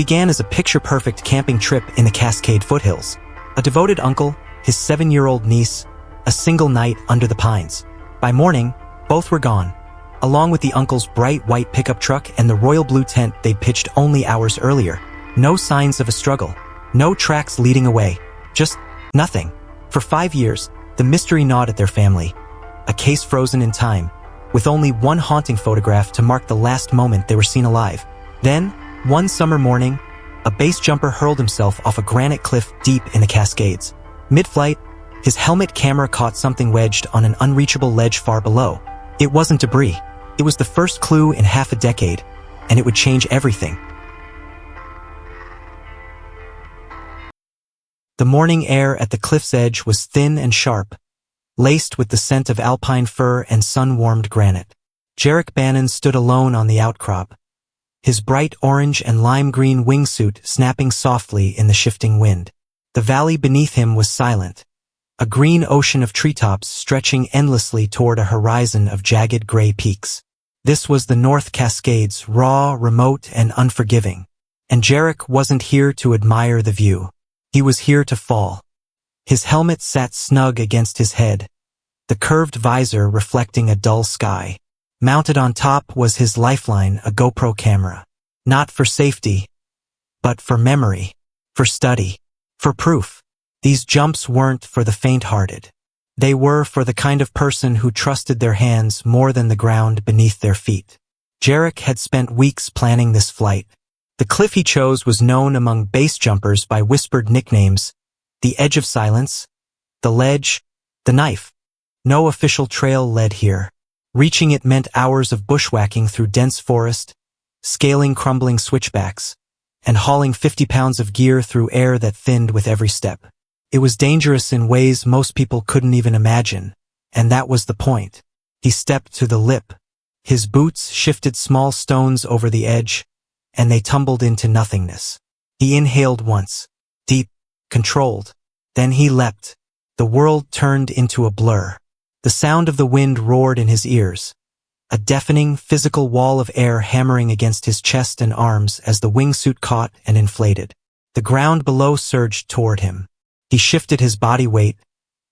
began as a picture-perfect camping trip in the Cascade Foothills. A devoted uncle, his 7-year-old niece, a single night under the pines. By morning, both were gone, along with the uncle's bright white pickup truck and the royal blue tent they'd pitched only hours earlier. No signs of a struggle. No tracks leading away. Just nothing. For 5 years, the mystery gnawed at their family. A case frozen in time, with only one haunting photograph to mark the last moment they were seen alive. Then, one summer morning, a base jumper hurled himself off a granite cliff deep in the Cascades. Mid-flight, his helmet camera caught something wedged on an unreachable ledge far below. It wasn't debris. It was the first clue in half a decade, and it would change everything. The morning air at the cliff's edge was thin and sharp, laced with the scent of alpine fir and sun-warmed granite. Jarek Bannon stood alone on the outcrop, his bright orange and lime-green wingsuit snapping softly in the shifting wind. The valley beneath him was silent, a green ocean of treetops stretching endlessly toward a horizon of jagged gray peaks. This was the North Cascades, raw, remote, and unforgiving. And Jarek wasn't here to admire the view. He was here to fall. His helmet sat snug against his head, the curved visor reflecting a dull sky. Mounted on top was his lifeline, a GoPro camera. Not for safety, but for memory, for study, for proof. These jumps weren't for the faint-hearted. They were for the kind of person who trusted their hands more than the ground beneath their feet. Jarek had spent weeks planning this flight. The cliff he chose was known among base jumpers by whispered nicknames: the Edge of Silence, the Ledge, the Knife. No official trail led here. Reaching it meant hours of bushwhacking through dense forest, scaling crumbling switchbacks, and hauling 50 pounds of gear through air that thinned with every step. It was dangerous in ways most people couldn't even imagine, and that was the point. He stepped to the lip. His boots shifted small stones over the edge, and they tumbled into nothingness. He inhaled once, deep, controlled. Then he leapt. The world turned into a blur. The sound of the wind roared in his ears, a deafening, physical wall of air hammering against his chest and arms as the wingsuit caught and inflated. The ground below surged toward him. He shifted his body weight,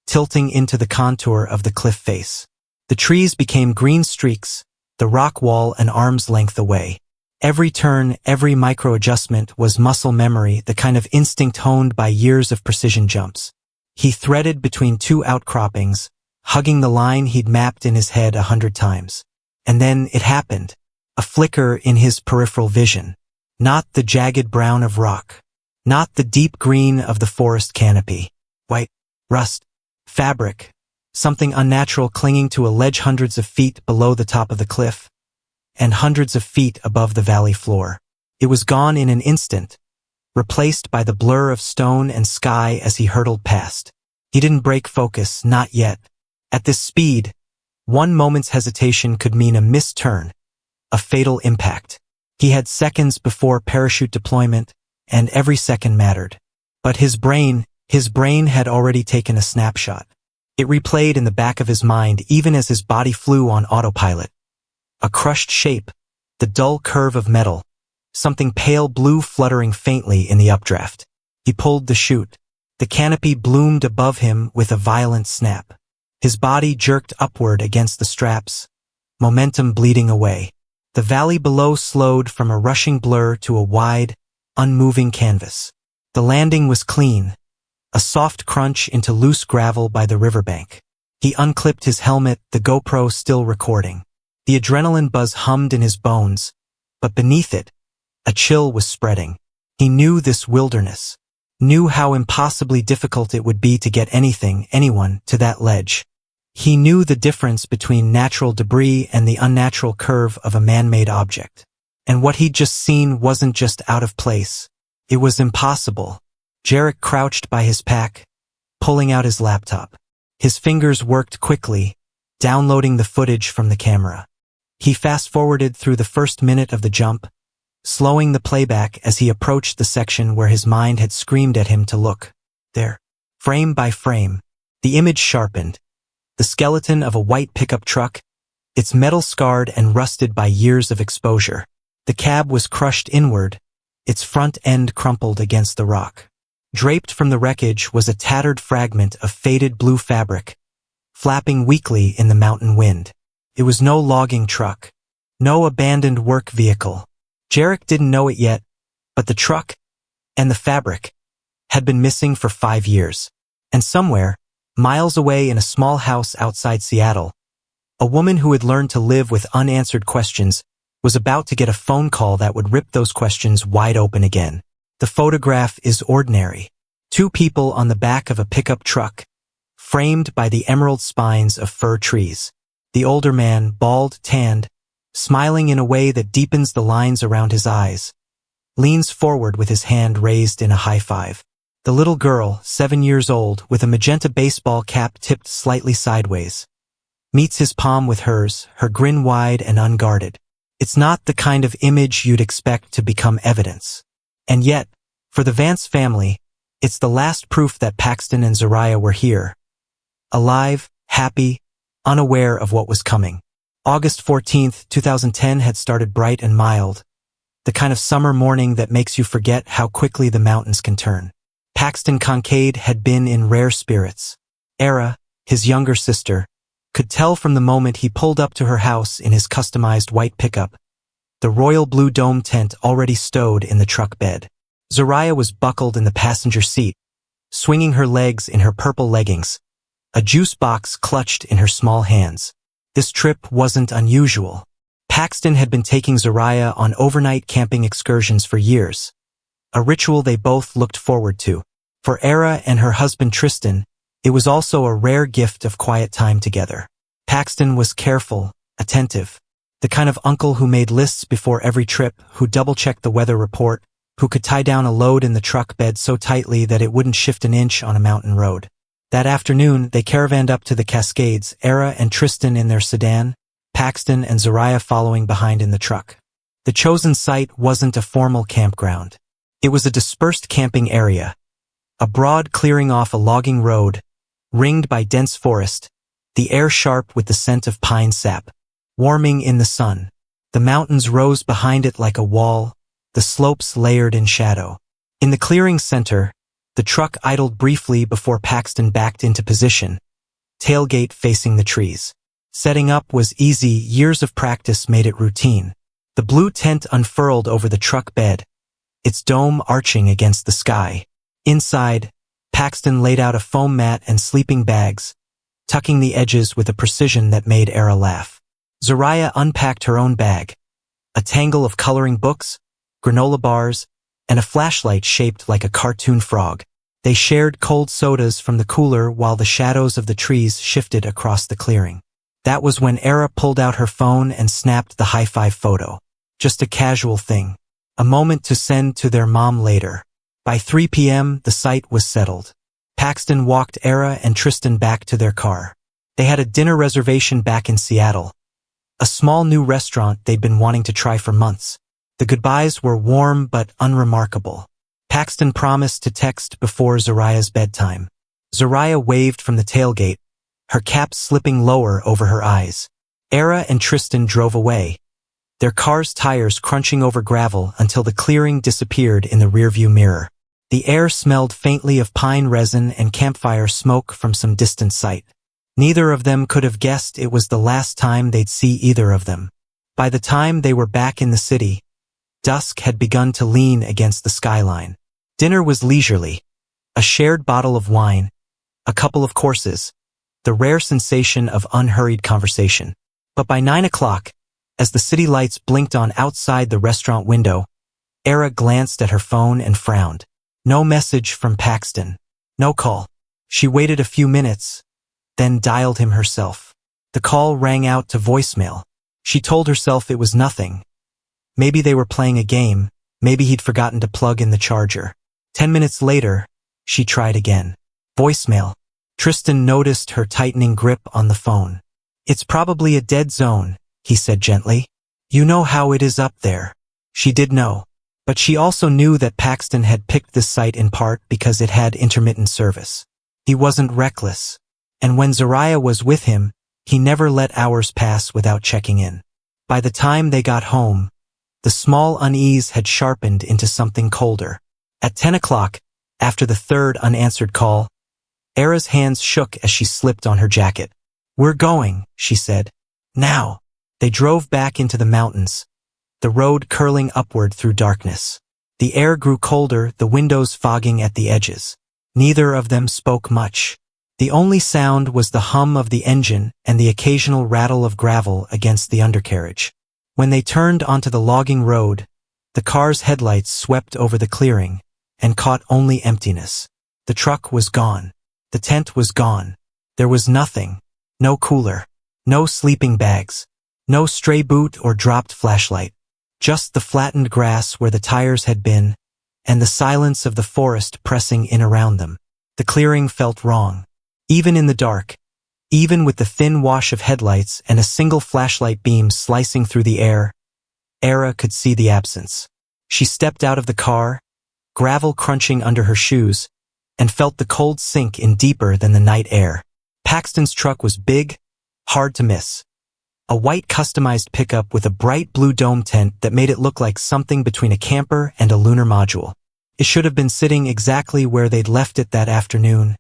tilting into the contour of the cliff face. The trees became green streaks, the rock wall an arm's length away. Every turn, every micro-adjustment was muscle memory, the kind of instinct honed by years of precision jumps. He threaded between two outcroppings, hugging the line he'd mapped in his head 100 times. And then it happened, a flicker in his peripheral vision. Not the jagged brown of rock. Not the deep green of the forest canopy. White, rust, fabric, something unnatural clinging to a ledge hundreds of feet below the top of the cliff, and hundreds of feet above the valley floor. It was gone in an instant, replaced by the blur of stone and sky as he hurtled past. He didn't break focus, not yet. At this speed, one moment's hesitation could mean a missed turn, a fatal impact. He had seconds before parachute deployment, and every second mattered. But his brain had already taken a snapshot. It replayed in the back of his mind even as his body flew on autopilot. A crushed shape, the dull curve of metal, something pale blue fluttering faintly in the updraft. He pulled the chute. The canopy bloomed above him with a violent snap. His body jerked upward against the straps, momentum bleeding away. The valley below slowed from a rushing blur to a wide, unmoving canvas. The landing was clean, a soft crunch into loose gravel by the riverbank. He unclipped his helmet, the GoPro still recording. The adrenaline buzz hummed in his bones, but beneath it, a chill was spreading. He knew this wilderness, knew how impossibly difficult it would be to get anyone, to that ledge. He knew the difference between natural debris and the unnatural curve of a man-made object. And what he'd just seen wasn't just out of place. It was impossible. Jarek crouched by his pack, pulling out his laptop. His fingers worked quickly, downloading the footage from the camera. He fast-forwarded through the first minute of the jump, slowing the playback as he approached the section where his mind had screamed at him to look. There, frame by frame, the image sharpened. The skeleton of a white pickup truck, its metal scarred and rusted by years of exposure. The cab was crushed inward, its front end crumpled against the rock. Draped from the wreckage was a tattered fragment of faded blue fabric, flapping weakly in the mountain wind. It was no logging truck, no abandoned work vehicle. Jarek didn't know it yet, but the truck and the fabric had been missing for 5 years. And somewhere, miles away in a small house outside Seattle, a woman who had learned to live with unanswered questions was about to get a phone call that would rip those questions wide open again. The photograph is ordinary. 2 people on the back of a pickup truck, framed by the emerald spines of fir trees. The older man, bald, tanned, smiling in a way that deepens the lines around his eyes, leans forward with his hand raised in a high five. The little girl, 7 years old, with a magenta baseball cap tipped slightly sideways, meets his palm with hers, her grin wide and unguarded. It's not the kind of image you'd expect to become evidence. And yet, for the Vance family, it's the last proof that Paxton and Zariah were here. Alive, happy, unaware of what was coming. August 14th, 2010 had started bright and mild, the kind of summer morning that makes you forget how quickly the mountains can turn. Paxton Kincaid had been in rare spirits. Era, his younger sister, could tell from the moment he pulled up to her house in his customized white pickup, the royal blue dome tent already stowed in the truck bed. Zariah was buckled in the passenger seat, swinging her legs in her purple leggings, a juice box clutched in her small hands. This trip wasn't unusual. Paxton had been taking Zariah on overnight camping excursions for years, a ritual they both looked forward to. For Era and her husband Tristan, it was also a rare gift of quiet time together. Paxton was careful, attentive, the kind of uncle who made lists before every trip, who double-checked the weather report, who could tie down a load in the truck bed so tightly that it wouldn't shift an inch on a mountain road. That afternoon, they caravanned up to the Cascades, Era and Tristan in their sedan, Paxton and Zariah following behind in the truck. The chosen site wasn't a formal campground. It was a dispersed camping area, a broad clearing off a logging road, ringed by dense forest, the air sharp with the scent of pine sap, warming in the sun. The mountains rose behind it like a wall, the slopes layered in shadow. In the clearing's center, the truck idled briefly before Paxton backed into position, tailgate facing the trees. Setting up was easy, years of practice made it routine. The blue tent unfurled over the truck bed, its dome arching against the sky. Inside, Paxton laid out a foam mat and sleeping bags, tucking the edges with a precision that made Era laugh. Zariah unpacked her own bag, a tangle of coloring books, granola bars, and a flashlight shaped like a cartoon frog. They shared cold sodas from the cooler while the shadows of the trees shifted across the clearing. That was when Era pulled out her phone and snapped the high-five photo. Just a casual thing, a moment to send to their mom later. By 3 p.m., the site was settled. Paxton walked Era and Tristan back to their car. They had a dinner reservation back in Seattle, a small new restaurant they'd been wanting to try for months. The goodbyes were warm but unremarkable. Paxton promised to text before Zariah's bedtime. Zariah waved from the tailgate, her cap slipping lower over her eyes. Era and Tristan drove away, their car's tires crunching over gravel until the clearing disappeared in the rearview mirror. The air smelled faintly of pine resin and campfire smoke from some distant site. Neither of them could have guessed it was the last time they'd see either of them. By the time they were back in the city, dusk had begun to lean against the skyline. Dinner was leisurely, a shared bottle of wine, a couple of courses, the rare sensation of unhurried conversation. But by 9 o'clock, as the city lights blinked on outside the restaurant window, Era glanced at her phone and frowned. No message from Paxton. No call. She waited a few minutes, then dialed him herself. The call rang out to voicemail. She told herself it was nothing. Maybe they were playing a game, maybe he'd forgotten to plug in the charger. 10 minutes later, she tried again. Voicemail. Tristan noticed her tightening grip on the phone. "It's probably a dead zone," he said gently. "You know how it is up there." She did know. But she also knew that Paxton had picked this site in part because it had intermittent service. He wasn't reckless. And when Zariah was with him, he never let hours pass without checking in. By the time they got home, The small unease had sharpened into something colder. At 10 o'clock, after the third unanswered call, Era's hands shook as she slipped on her jacket. "We're going," she said. "Now." They drove back into the mountains, the road curling upward through darkness. The air grew colder, the windows fogging at the edges. Neither of them spoke much. The only sound was the hum of the engine and the occasional rattle of gravel against the undercarriage. When they turned onto the logging road, the car's headlights swept over the clearing and caught only emptiness. The truck was gone. The tent was gone. There was nothing. No cooler. No sleeping bags. No stray boot or dropped flashlight. Just the flattened grass where the tires had been, and the silence of the forest pressing in around them. The clearing felt wrong. Even in the dark, even with the thin wash of headlights and a single flashlight beam slicing through the air, Era could see the absence. She stepped out of the car, gravel crunching under her shoes, and felt the cold sink in deeper than the night air. Paxton's truck was big, hard to miss. A white customized pickup with a bright blue dome tent that made it look like something between a camper and a lunar module. It should have been sitting exactly where they'd left it that afternoon,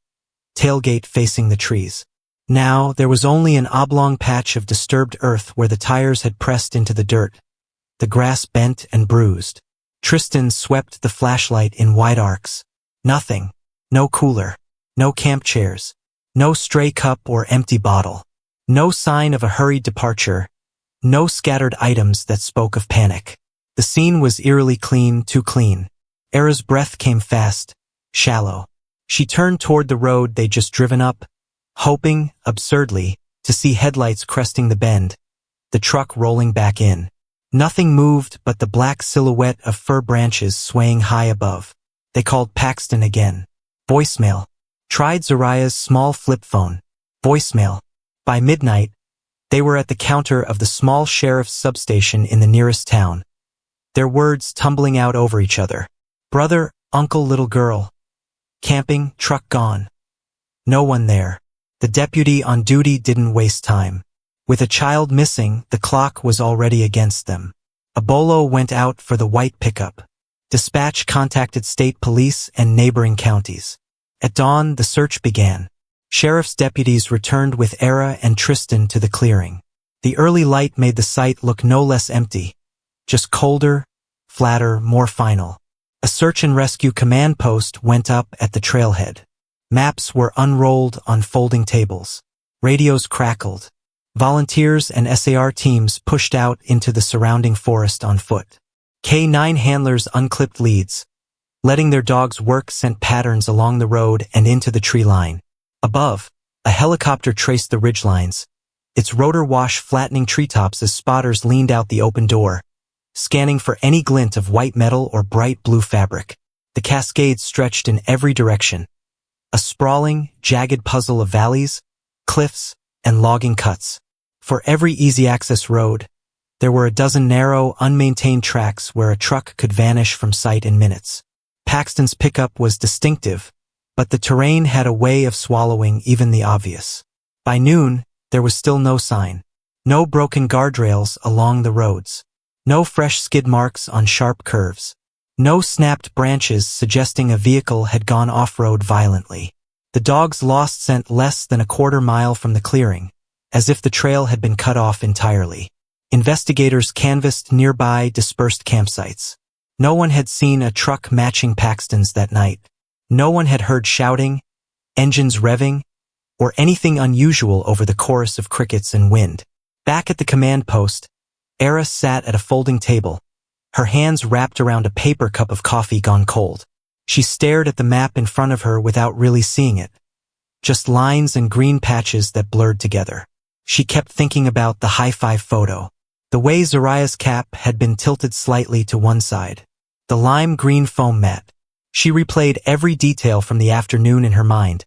tailgate facing the trees. Now there was only an oblong patch of disturbed earth where the tires had pressed into the dirt, the grass bent and bruised. Tristan swept the flashlight in wide arcs. Nothing. No cooler. No camp chairs. No stray cup or empty bottle. No sign of a hurried departure. No scattered items that spoke of panic. The scene was eerily clean, too clean. Era's breath came fast, shallow. She turned toward the road they'd just driven up, hoping, absurdly, to see headlights cresting the bend, the truck rolling back in. Nothing moved but the black silhouette of fir branches swaying high above. They called Paxton again. Voicemail. Tried Zariah's small flip phone. Voicemail. By midnight, they were at the counter of the small sheriff's substation in the nearest town, their words tumbling out over each other. Brother, uncle, little girl. Camping, truck gone. No one there. The deputy on duty didn't waste time. With a child missing, the clock was already against them. A bolo went out for the white pickup. Dispatch contacted state police and neighboring counties. At dawn, the search began. Sheriff's deputies returned with Era and Tristan to the clearing. The early light made the site look no less empty, just colder, flatter, more final. A search and rescue command post went up at the trailhead. Maps were unrolled on folding tables. Radios crackled. Volunteers and SAR teams pushed out into the surrounding forest on foot. K9 handlers unclipped leads. Letting their dogs work sent patterns along the road and into the tree line. Above, a helicopter traced the ridgelines, its rotor wash flattening treetops as spotters leaned out the open door, scanning for any glint of white metal or bright blue fabric. The Cascade stretched in every direction, a sprawling, jagged puzzle of valleys, cliffs, and logging cuts. For every easy-access road, there were a dozen narrow, unmaintained tracks where a truck could vanish from sight in minutes. Paxton's pickup was distinctive, but the terrain had a way of swallowing even the obvious. By noon, there was still no sign. No broken guardrails along the roads. No fresh skid marks on sharp curves. No snapped branches suggesting a vehicle had gone off-road violently. The dogs lost scent less than a quarter mile from the clearing, as if the trail had been cut off entirely. Investigators canvassed nearby dispersed campsites. No one had seen a truck matching Paxton's that night. No one had heard shouting, engines revving, or anything unusual over the chorus of crickets and wind. Back at the command post, Era sat at a folding table, her hands wrapped around a paper cup of coffee gone cold. She stared at the map in front of her without really seeing it, just lines and green patches that blurred together. She kept thinking about the high-five photo, the way Zariah's cap had been tilted slightly to one side, the lime green foam mat. She replayed every detail from the afternoon in her mind,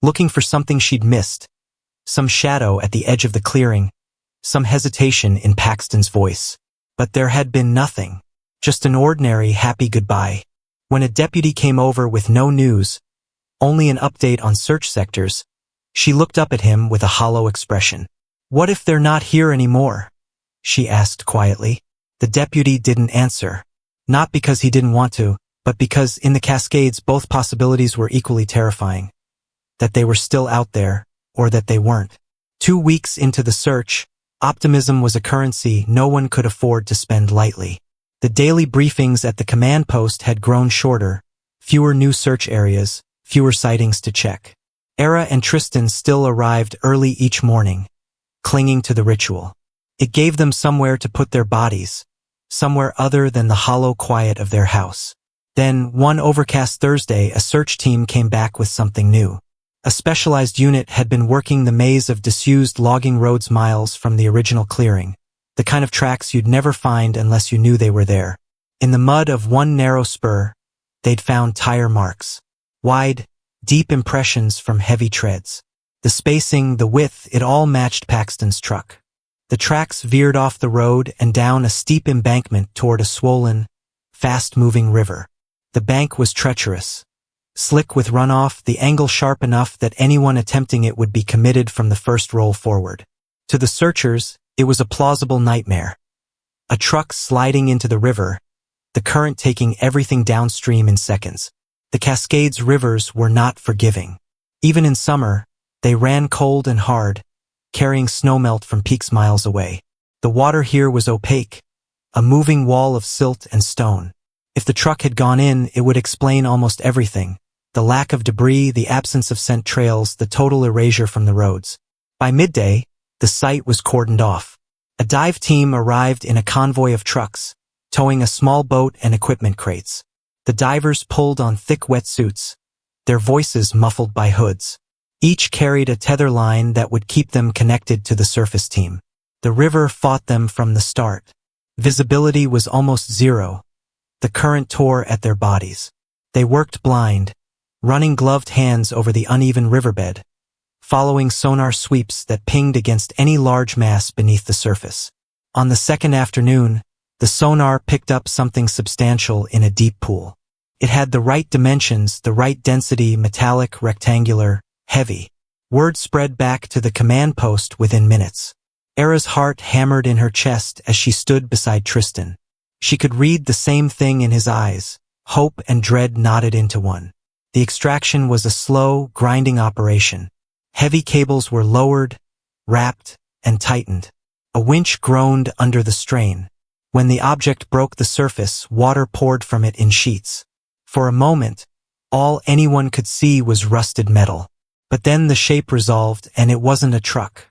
looking for something she'd missed, some shadow at the edge of the clearing, some hesitation in Paxton's voice. But there had been nothing, just an ordinary happy goodbye. When a deputy came over with no news, only an update on search sectors, she looked up at him with a hollow expression. "What if they're not here anymore?" she asked quietly. The deputy didn't answer. Not because he didn't want to, but because in the Cascades both possibilities were equally terrifying. That they were still out there, or that they weren't. 2 weeks into the search, optimism was a currency no one could afford to spend lightly. The daily briefings at the command post had grown shorter, fewer new search areas, fewer sightings to check. Era and Tristan still arrived early each morning, clinging to the ritual. It gave them somewhere to put their bodies, somewhere other than the hollow quiet of their house. Then, one overcast Thursday, a search team came back with something new. A specialized unit had been working the maze of disused logging roads miles from the original clearing, the kind of tracks you'd never find unless you knew they were there. In the mud of one narrow spur, they'd found tire marks. Wide, deep impressions from heavy treads. The spacing, the width, it all matched Paxton's truck. The tracks veered off the road and down a steep embankment toward a swollen, fast-moving river. The bank was treacherous. Slick with runoff, the angle sharp enough that anyone attempting it would be committed from the first roll forward. To the searchers, it was a plausible nightmare. A truck sliding into the river, the current taking everything downstream in seconds. The Cascades rivers were not forgiving. Even in summer, they ran cold and hard, carrying snowmelt from peaks miles away. The water here was opaque, a moving wall of silt and stone. If the truck had gone in, it would explain almost everything. The lack of debris, the absence of scent trails, the total erasure from the roads. By midday, the site was cordoned off. A dive team arrived in a convoy of trucks, towing a small boat and equipment crates. The divers pulled on thick wetsuits, their voices muffled by hoods. Each carried a tether line that would keep them connected to the surface team. The river fought them from the start. Visibility was almost zero. The current tore at their bodies. They worked blind, running gloved hands over the uneven riverbed, following sonar sweeps that pinged against any large mass beneath the surface. On the second afternoon, the sonar picked up something substantial in a deep pool. It had the right dimensions, the right density, metallic, rectangular, heavy. Word spread back to the command post within minutes. Era's heart hammered in her chest as she stood beside Tristan. She could read the same thing in his eyes. Hope and dread knotted into one. The extraction was a slow, grinding operation. Heavy cables were lowered, wrapped, and tightened. A winch groaned under the strain. When the object broke the surface, water poured from it in sheets. For a moment, all anyone could see was rusted metal. But then the shape resolved, and it wasn't a truck.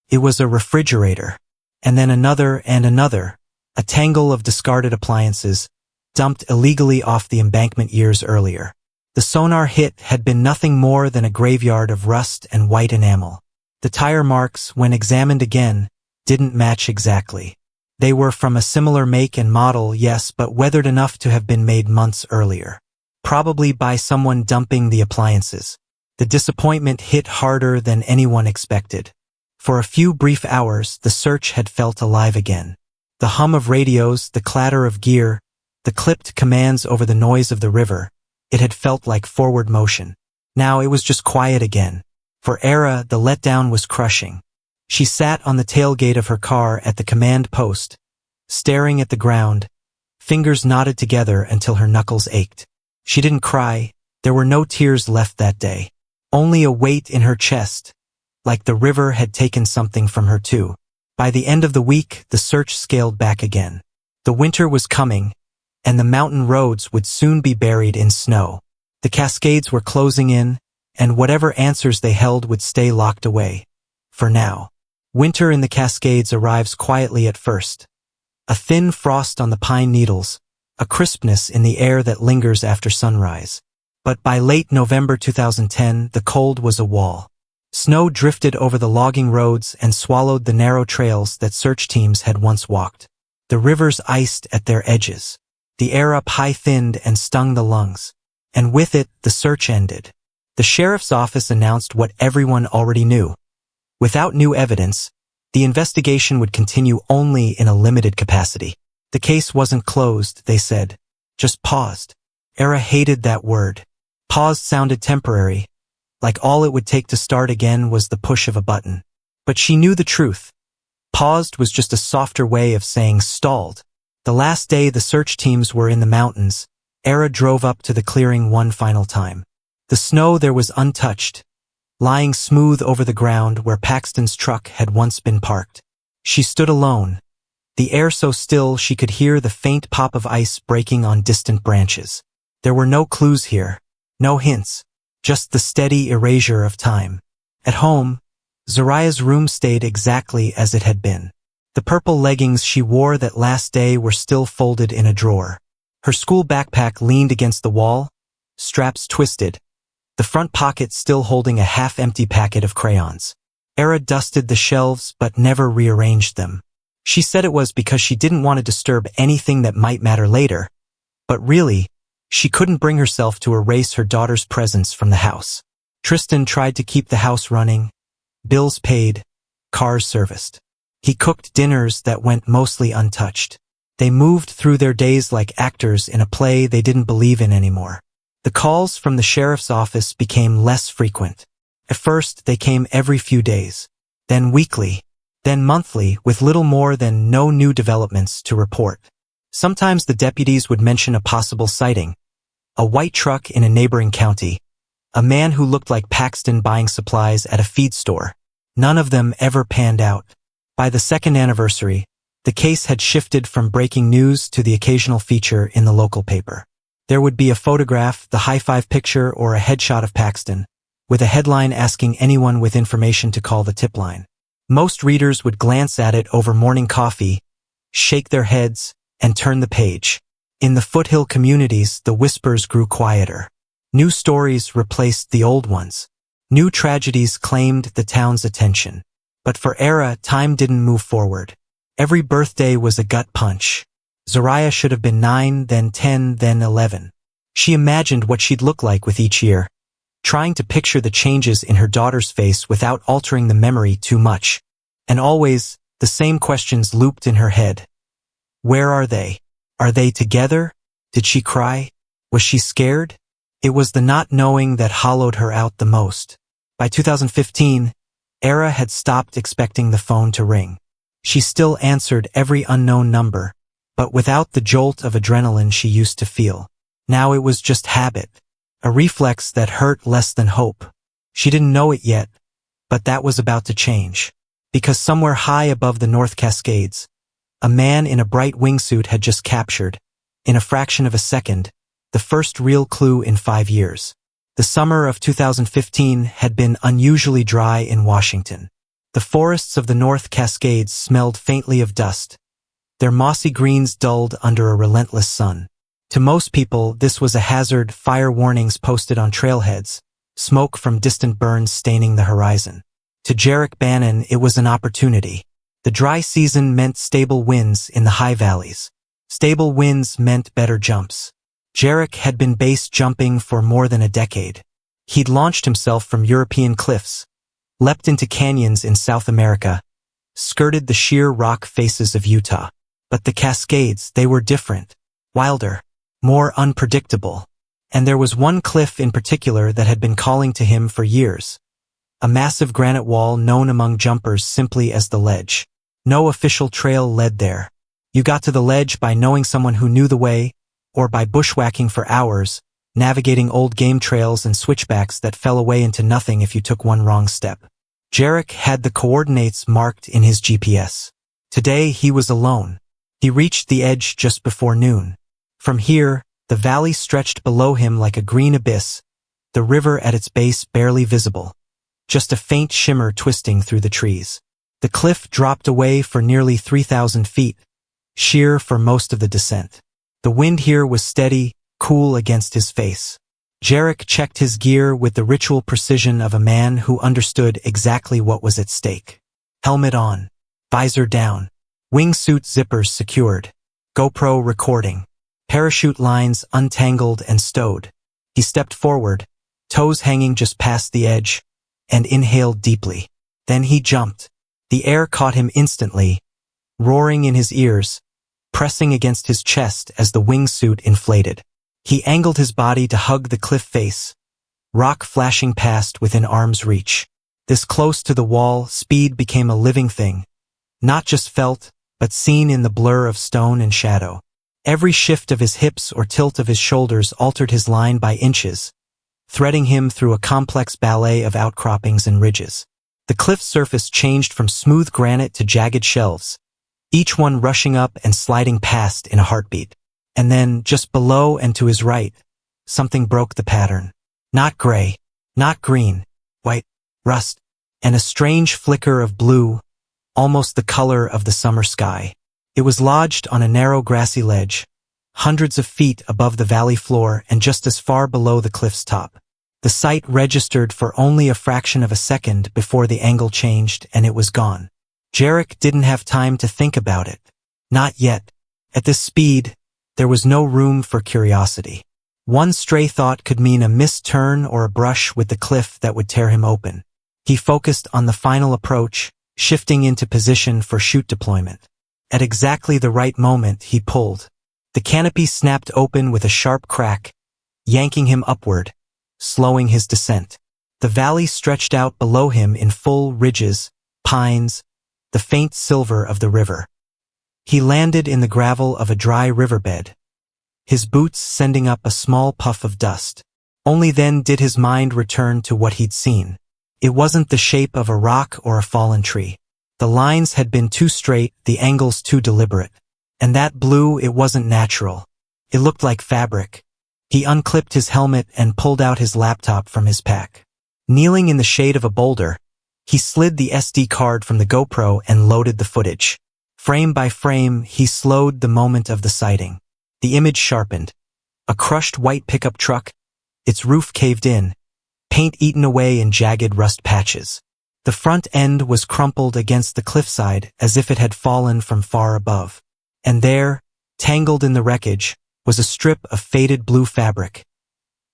It was a refrigerator. And then another and another, a tangle of discarded appliances, dumped illegally off the embankment years earlier. The sonar hit had been nothing more than a graveyard of rust and white enamel. The tire marks, when examined again, didn't match exactly. They were from a similar make and model, yes, but weathered enough to have been made months earlier. Probably by someone dumping the appliances. The disappointment hit harder than anyone expected. For a few brief hours, the search had felt alive again. The hum of radios, the clatter of gear, the clipped commands over the noise of the river. It had felt like forward motion. Now it was just quiet again. For Era, the letdown was crushing. She sat on the tailgate of her car at the command post, staring at the ground, fingers knotted together until her knuckles ached. She didn't cry. There were no tears left that day. Only a weight in her chest, like the river had taken something from her too. By the end of the week, the search scaled back again. The winter was coming, and the mountain roads would soon be buried in snow. The Cascades were closing in, and whatever answers they held would stay locked away. For now. Winter in the Cascades arrives quietly at first. A thin frost on the pine needles, a crispness in the air that lingers after sunrise. But by late November 2010, the cold was a wall. Snow drifted over the logging roads and swallowed the narrow trails that search teams had once walked. The rivers iced at their edges. The air up high thinned and stung the lungs. And with it, the search ended. The sheriff's office announced what everyone already knew. Without new evidence, the investigation would continue only in a limited capacity. The case wasn't closed, they said. Just paused. Era hated that word. Paused sounded temporary, like all it would take to start again was the push of a button. But she knew the truth. Paused was just a softer way of saying stalled. The last day the search teams were in the mountains, Era drove up to the clearing one final time. The snow there was untouched, lying smooth over the ground where Paxton's truck had once been parked. She stood alone, the air so still she could hear the faint pop of ice breaking on distant branches. There were no clues here, no hints, just the steady erasure of time. At home, Zariah's room stayed exactly as it had been. The purple leggings she wore that last day were still folded in a drawer. Her school backpack leaned against the wall, straps twisted, the front pocket still holding a half-empty packet of crayons. Era dusted the shelves but never rearranged them. She said it was because she didn't want to disturb anything that might matter later, but really, she couldn't bring herself to erase her daughter's presence from the house. Tristan tried to keep the house running, bills paid, cars serviced. He cooked dinners that went mostly untouched. They moved through their days like actors in a play they didn't believe in anymore. The calls from the sheriff's office became less frequent. At first, they came every few days, then weekly, then monthly, with little more than no new developments to report. Sometimes the deputies would mention a possible sighting, a white truck in a neighboring county, a man who looked like Paxton buying supplies at a feed store. None of them ever panned out. By the second anniversary, the case had shifted from breaking news to the occasional feature in the local paper. There would be a photograph, the high-five picture, or a headshot of Paxton, with a headline asking anyone with information to call the tip line. Most readers would glance at it over morning coffee, shake their heads, and turn the page. In the foothill communities, the whispers grew quieter. New stories replaced the old ones. New tragedies claimed the town's attention. But for Era, time didn't move forward. Every birthday was a gut punch. Zariah should have been 9, then 10, then 11. She imagined what she'd look like with each year, trying to picture the changes in her daughter's face without altering the memory too much. And always, the same questions looped in her head. Where are they? Are they together? Did she cry? Was she scared? It was the not knowing that hollowed her out the most. By 2015, Era had stopped expecting the phone to ring. She still answered every unknown number, but without the jolt of adrenaline she used to feel. Now it was just habit, a reflex that hurt less than hope. She didn't know it yet, but that was about to change. Because somewhere high above the North Cascades, a man in a bright wingsuit had just captured, in a fraction of a second, the first real clue in 5 years. The summer of 2015 had been unusually dry in Washington. The forests of the North Cascades smelled faintly of dust, their mossy greens dulled under a relentless sun. To most people, this was a hazard, fire warnings posted on trailheads, smoke from distant burns staining the horizon. To Jarek Bannon, it was an opportunity. The dry season meant stable winds in the high valleys. Stable winds meant better jumps. Jarek had been base jumping for more than a decade. He'd launched himself from European cliffs, leapt into canyons in South America, skirted the sheer rock faces of Utah. But the Cascades, they were different, wilder, more unpredictable. And there was one cliff in particular that had been calling to him for years. A massive granite wall known among jumpers simply as the Ledge. No official trail led there. You got to the ledge by knowing someone who knew the way, or by bushwhacking for hours, navigating old game trails and switchbacks that fell away into nothing if you took one wrong step. Jarek had the coordinates marked in his GPS. Today he was alone. He reached the edge just before noon. From here, the valley stretched below him like a green abyss, the river at its base barely visible, just a faint shimmer twisting through the trees. The cliff dropped away for nearly 3,000 feet, sheer for most of the descent. The wind here was steady, cool against his face. Jarek checked his gear with the ritual precision of a man who understood exactly what was at stake. Helmet on, visor down, wingsuit zippers secured, GoPro recording, parachute lines untangled and stowed. He stepped forward, toes hanging just past the edge, and inhaled deeply. Then he jumped. The air caught him instantly, roaring in his ears, pressing against his chest as the wingsuit inflated. He angled his body to hug the cliff face, rock flashing past within arm's reach. This close to the wall, speed became a living thing, not just felt, but seen in the blur of stone and shadow. Every shift of his hips or tilt of his shoulders altered his line by inches, threading him through a complex ballet of outcroppings and ridges. The cliff's surface changed from smooth granite to jagged shelves, each one rushing up and sliding past in a heartbeat. And then, just below and to his right, something broke the pattern. Not gray, not green, white, rust, and a strange flicker of blue, almost the color of the summer sky. It was lodged on a narrow grassy ledge, hundreds of feet above the valley floor and just as far below the cliff's top. The sight registered for only a fraction of a second before the angle changed and it was gone. Jarek didn't have time to think about it. Not yet. At this speed, there was no room for curiosity. One stray thought could mean a missed turn or a brush with the cliff that would tear him open. He focused on the final approach, shifting into position for chute deployment. At exactly the right moment, he pulled. The canopy snapped open with a sharp crack, yanking him upward, slowing his descent. The valley stretched out below him in full ridges, pines, the faint silver of the river. He landed in the gravel of a dry riverbed, his boots sending up a small puff of dust. Only then did his mind return to what he'd seen. It wasn't the shape of a rock or a fallen tree. The lines had been too straight, the angles too deliberate. And that blue, it wasn't natural. It looked like fabric. He unclipped his helmet and pulled out his laptop from his pack. Kneeling in the shade of a boulder, he slid the SD card from the GoPro and loaded the footage. Frame by frame, he slowed the moment of the sighting. The image sharpened. A crushed white pickup truck, its roof caved in, paint eaten away in jagged rust patches. The front end was crumpled against the cliffside as if it had fallen from far above. And there, tangled in the wreckage, was a strip of faded blue fabric,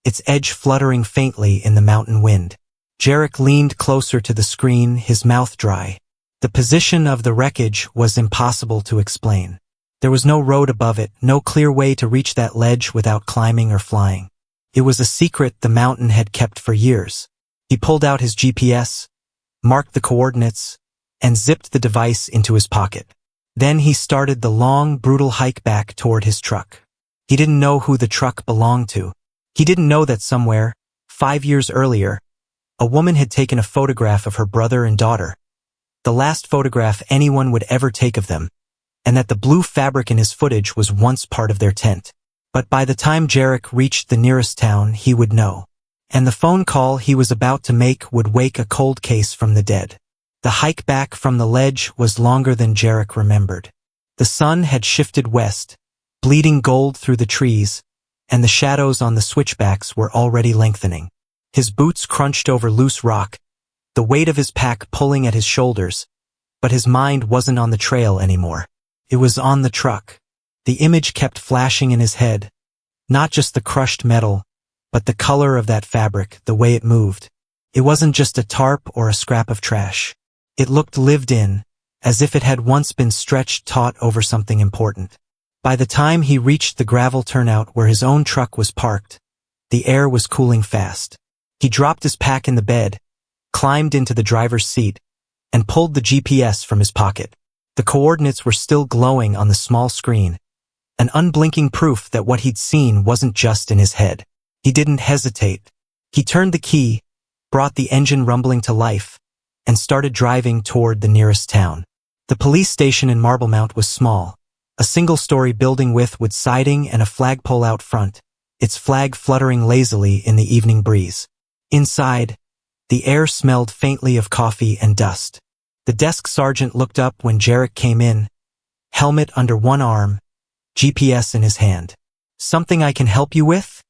its edge fluttering faintly in the mountain wind. Jarek leaned closer to the screen, his mouth dry. The position of the wreckage was impossible to explain. There was no road above it, no clear way to reach that ledge without climbing or flying. It was a secret the mountain had kept for years. He pulled out his GPS, marked the coordinates, and zipped the device into his pocket. Then he started the long, brutal hike back toward his truck. He didn't know who the truck belonged to. He didn't know that somewhere, 5 years earlier, a woman had taken a photograph of her brother and daughter, the last photograph anyone would ever take of them, and that the blue fabric in his footage was once part of their tent. But by the time Jarek reached the nearest town, he would know. And the phone call he was about to make would wake a cold case from the dead. The hike back from the ledge was longer than Jarek remembered. The sun had shifted west, bleeding gold through the trees, and the shadows on the switchbacks were already lengthening. His boots crunched over loose rock, the weight of his pack pulling at his shoulders, but his mind wasn't on the trail anymore. It was on the truck. The image kept flashing in his head, not just the crushed metal, but the color of that fabric, the way it moved. It wasn't just a tarp or a scrap of trash. It looked lived in, as if it had once been stretched taut over something important. By the time he reached the gravel turnout where his own truck was parked, the air was cooling fast. He dropped his pack in the bed, climbed into the driver's seat, and pulled the GPS from his pocket. The coordinates were still glowing on the small screen, an unblinking proof that what he'd seen wasn't just in his head. He didn't hesitate. He turned the key, brought the engine rumbling to life, and started driving toward the nearest town. The police station in Marblemount was small, a single-story building with wood siding and a flagpole out front, its flag fluttering lazily in the evening breeze. Inside, the air smelled faintly of coffee and dust. The desk sergeant looked up when Jarek came in, helmet under one arm, GPS in his hand. "Something I can help you with?"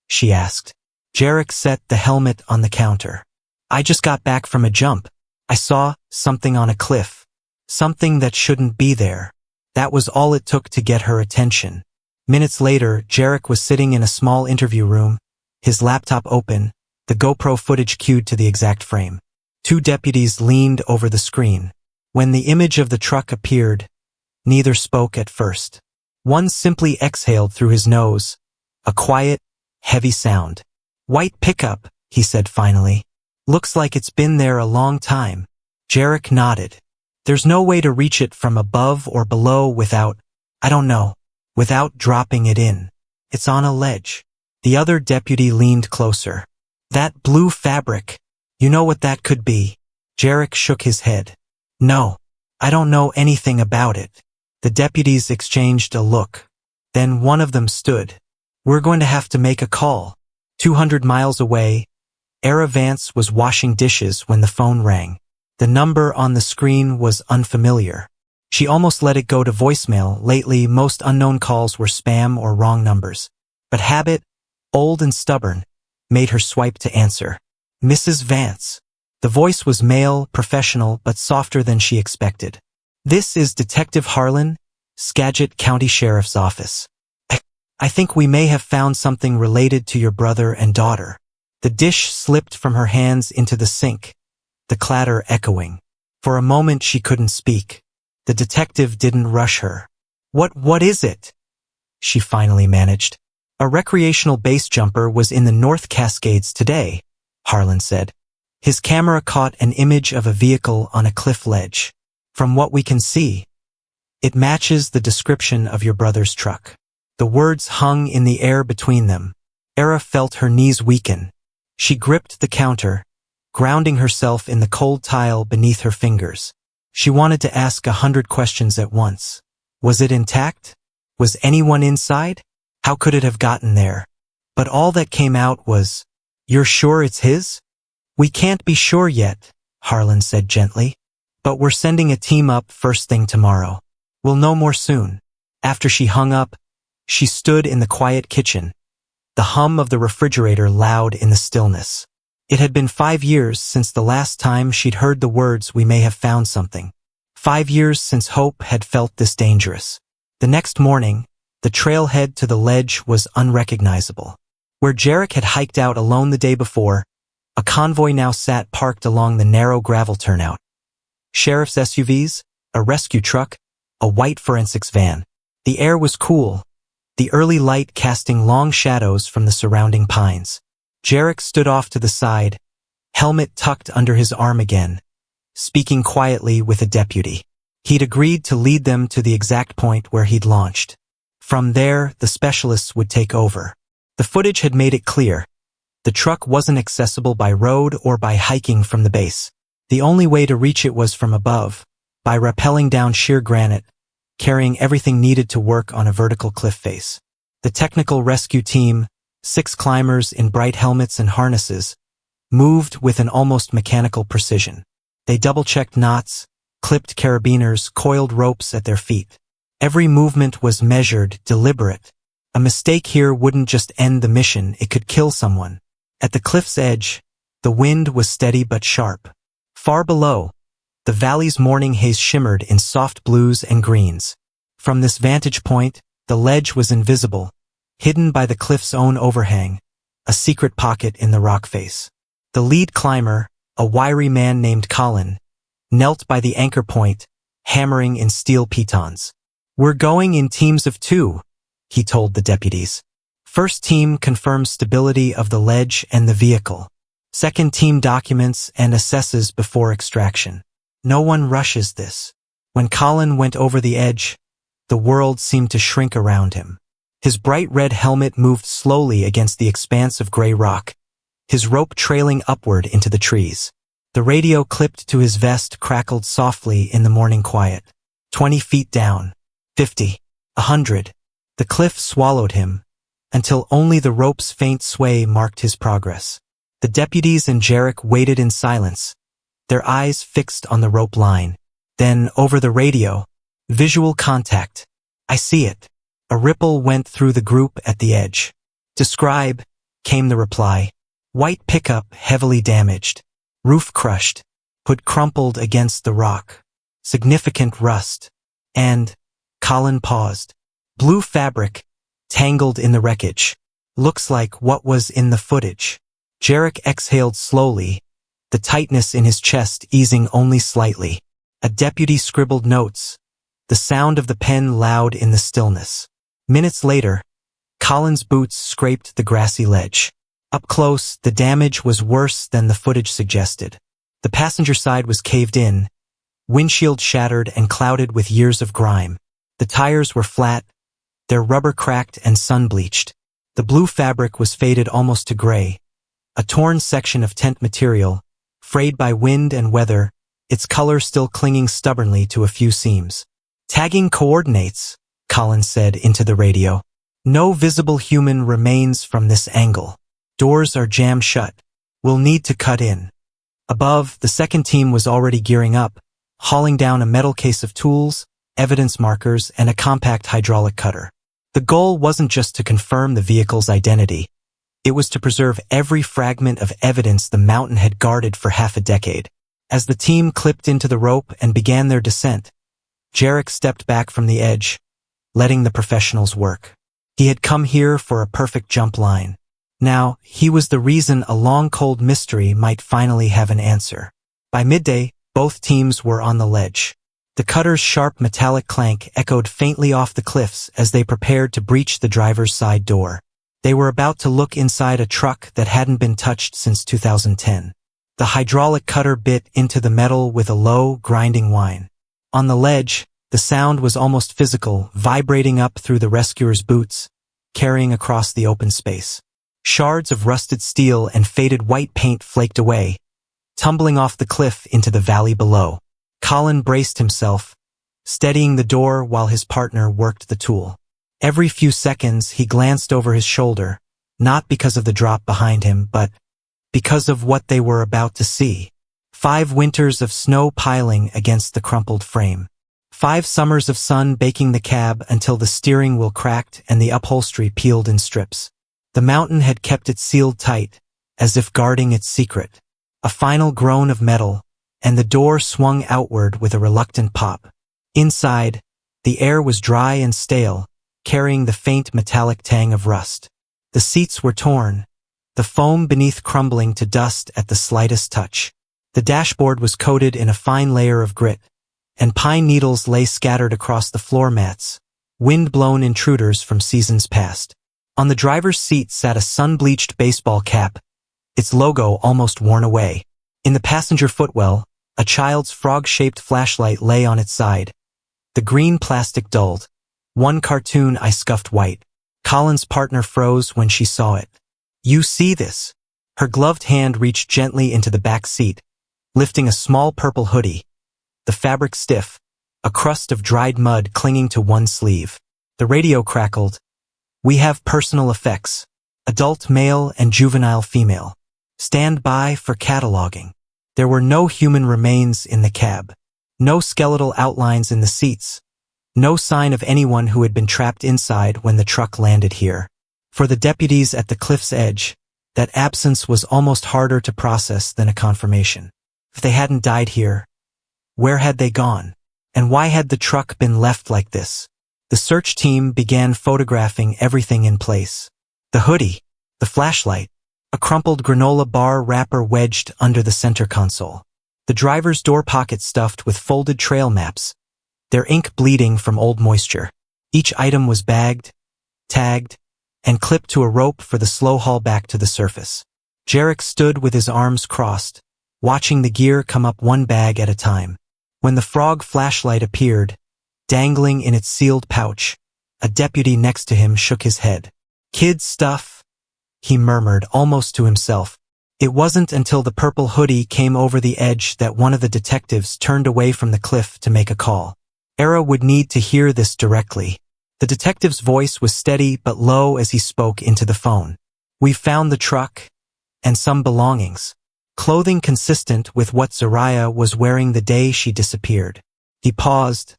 she asked. Jarek set the helmet on the counter. "I just got back from a jump. I saw something on a cliff. Something that shouldn't be there." That was all it took to get her attention. Minutes later, Jarek was sitting in a small interview room, his laptop open, the GoPro footage cued to the exact frame. 2 deputies leaned over the screen. When the image of the truck appeared, neither spoke at first. One simply exhaled through his nose, a quiet, heavy sound. "White pickup," he said finally. "Looks like it's been there a long time." Jarek nodded. There's no way to reach it from above or below without, I don't know, without dropping it in. It's on a ledge. The other deputy leaned closer. That blue fabric. You know what that could be? Jarek shook his head. No, I don't know anything about it. The deputies exchanged a look. Then one of them stood. We're going to have to make a call. 200 miles away, Era Vance was washing dishes when the phone rang. The number on the screen was unfamiliar. She almost let it go to voicemail. Lately, most unknown calls were spam or wrong numbers. But habit, old and stubborn, made her swipe to answer. Mrs. Vance. The voice was male, professional, but softer than she expected. This is Detective Harlan, Skagit County Sheriff's Office. I think we may have found something related to your brother and daughter. The dish slipped from her hands into the sink, the clatter echoing. For a moment she couldn't speak. The detective didn't rush her. What is it? She finally managed. A recreational base jumper was in the North Cascades today, Harlan said. His camera caught an image of a vehicle on a cliff ledge. From what we can see, it matches the description of your brother's truck. The words hung in the air between them. Era felt her knees weaken. She gripped the counter, grounding herself in the cold tile beneath her fingers. She wanted to ask 100 questions at once. Was it intact? Was anyone inside? How could it have gotten there? But all that came out was, "You're sure it's his?" "We can't be sure yet," Harlan said gently. "But we're sending a team up first thing tomorrow. We'll know more soon." After she hung up, she stood in the quiet kitchen, the hum of the refrigerator loud in the stillness. It had been 5 years since the last time she'd heard the words, "We may have found something." 5 years since Hope had felt this dangerous. The next morning, the trailhead to the ledge was unrecognizable. Where Jarek had hiked out alone the day before, a convoy now sat parked along the narrow gravel turnout. Sheriff's SUVs, a rescue truck, a white forensics van. The air was cool, the early light casting long shadows from the surrounding pines. Jarek stood off to the side, helmet tucked under his arm again, speaking quietly with a deputy. He'd agreed to lead them to the exact point where he'd launched. From there, the specialists would take over. The footage had made it clear. The truck wasn't accessible by road or by hiking from the base. The only way to reach it was from above, by rappelling down sheer granite, carrying everything needed to work on a vertical cliff face. The technical rescue team, 6 climbers in bright helmets and harnesses, moved with an almost mechanical precision. They double-checked knots, clipped carabiners, coiled ropes at their feet. Every movement was measured, deliberate. A mistake here wouldn't just end the mission, it could kill someone. At the cliff's edge, the wind was steady but sharp. Far below, the valley's morning haze shimmered in soft blues and greens. From this vantage point, the ledge was invisible, hidden by the cliff's own overhang, a secret pocket in the rock face. The lead climber, a wiry man named Colin, knelt by the anchor point, hammering in steel pitons. "We're going in teams of 2, he told the deputies. First team confirms stability of the ledge and the vehicle. Second team documents and assesses before extraction. No one rushes this." When Colin went over the edge, the world seemed to shrink around him. His bright red helmet moved slowly against the expanse of gray rock, his rope trailing upward into the trees. The radio clipped to his vest crackled softly in the morning quiet. 20 feet down, 50, 100. The cliff swallowed him, until only the rope's faint sway marked his progress. The deputies and Jarek waited in silence, their eyes fixed on the rope line. Then, over the radio, visual contact. "I see it." A ripple went through the group at the edge. "Describe," came the reply. "White pickup heavily damaged. Roof crushed. Hood crumpled against the rock. Significant rust." And, Colin paused. "Blue fabric, tangled in the wreckage. Looks like what was in the footage." Jarek exhaled slowly, the tightness in his chest easing only slightly. A deputy scribbled notes, the sound of the pen loud in the stillness. Minutes later, Colin's boots scraped the grassy ledge. Up close, the damage was worse than the footage suggested. The passenger side was caved in, windshield shattered and clouded with years of grime. The tires were flat, their rubber cracked and sun-bleached. The blue fabric was faded almost to gray, a torn section of tent material, frayed by wind and weather, its color still clinging stubbornly to a few seams. "Tagging coordinates," Colin said into the radio. "No visible human remains from this angle. Doors are jammed shut. We'll need to cut in." Above, the second team was already gearing up, hauling down a metal case of tools, evidence markers, and a compact hydraulic cutter. The goal wasn't just to confirm the vehicle's identity. It was to preserve every fragment of evidence the mountain had guarded for half a decade. As the team clipped into the rope and began their descent, Jarek stepped back from the edge, letting the professionals work. He had come here for a perfect jump line. Now, he was the reason a long cold mystery might finally have an answer. By midday, both teams were on the ledge. The cutter's sharp metallic clank echoed faintly off the cliffs as they prepared to breach the driver's side door. They were about to look inside a truck that hadn't been touched since 2010. The hydraulic cutter bit into the metal with a low, grinding whine. On the ledge, the sound was almost physical, vibrating up through the rescuer's boots, carrying across the open space. Shards of rusted steel and faded white paint flaked away, tumbling off the cliff into the valley below. Colin braced himself, steadying the door while his partner worked the tool. Every few seconds he glanced over his shoulder, not because of the drop behind him, but because of what they were about to see. 5 winters of snow piling against the crumpled frame. 5 summers of sun baking the cab until the steering wheel cracked and the upholstery peeled in strips. The mountain had kept it sealed tight, as if guarding its secret. A final groan of metal, and the door swung outward with a reluctant pop. Inside, the air was dry and stale, carrying the faint metallic tang of rust. The seats were torn, the foam beneath crumbling to dust at the slightest touch. The dashboard was coated in a fine layer of grit, and pine needles lay scattered across the floor mats, wind-blown intruders from seasons past. On the driver's seat sat a sun-bleached baseball cap, its logo almost worn away. In the passenger footwell, a child's frog-shaped flashlight lay on its side. The green plastic dulled. One cartoon eye scuffed white. Colin's partner froze when she saw it. "You see this?" Her gloved hand reached gently into the back seat, lifting a small purple hoodie. The fabric stiff, a crust of dried mud clinging to one sleeve. The radio crackled. "We have personal effects. Adult male and juvenile female. Stand by for cataloging." There were no human remains in the cab. No skeletal outlines in the seats. No sign of anyone who had been trapped inside when the truck landed here. For the deputies at the cliff's edge, that absence was almost harder to process than a confirmation. If they hadn't died here, where had they gone? And why had the truck been left like this? The search team began photographing everything in place. The hoodie, the flashlight, a crumpled granola bar wrapper wedged under the center console. The driver's door pocket stuffed with folded trail maps, their ink bleeding from old moisture. Each item was bagged, tagged, and clipped to a rope for the slow haul back to the surface. Jarek stood with his arms crossed, watching the gear come up one bag at a time. When the frog flashlight appeared, dangling in its sealed pouch, a deputy next to him shook his head. "Kid stuff," he murmured almost to himself. It wasn't until the purple hoodie came over the edge that one of the detectives turned away from the cliff to make a call. Era would need to hear this directly. The detective's voice was steady but low as he spoke into the phone. "We've found the truck, and some belongings. Clothing consistent with what Zariah was wearing the day she disappeared." He paused,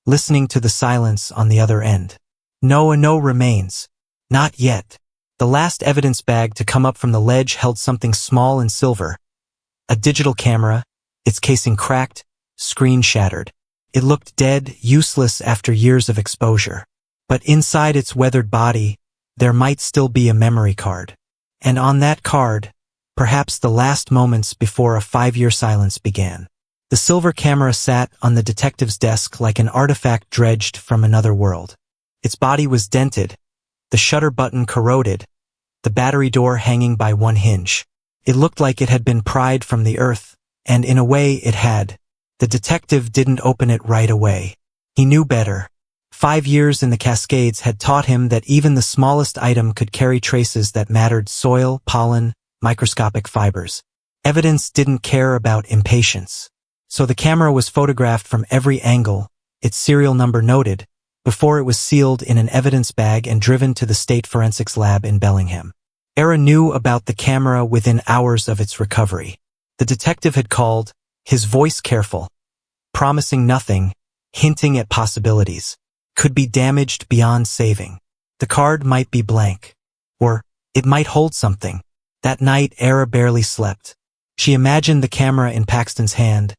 listening to the silence on the other end. No remains. Not yet. The last evidence bag to come up from the ledge held something small and silver. A digital camera, its casing cracked, screen shattered. It looked dead, useless after years of exposure. But inside its weathered body, there might still be a memory card. And on that card, perhaps the last moments before a 5-year silence began. The silver camera sat on the detective's desk like an artifact dredged from another world. Its body was dented, the shutter button corroded, the battery door hanging by one hinge. It looked like it had been pried from the earth, and in a way it had. The detective didn't open it right away. He knew better. 5 years in the Cascades had taught him that even the smallest item could carry traces that mattered: soil, pollen, microscopic fibers. Evidence didn't care about impatience. So the camera was photographed from every angle, its serial number noted, before it was sealed in an evidence bag and driven to the State Forensics Lab in Bellingham. Era knew about the camera within hours of its recovery. The detective had called, his voice careful, promising nothing, hinting at possibilities. Could be damaged beyond saving. The card might be blank. Or, it might hold something. That night, Era barely slept. She imagined the camera in Paxton's hand,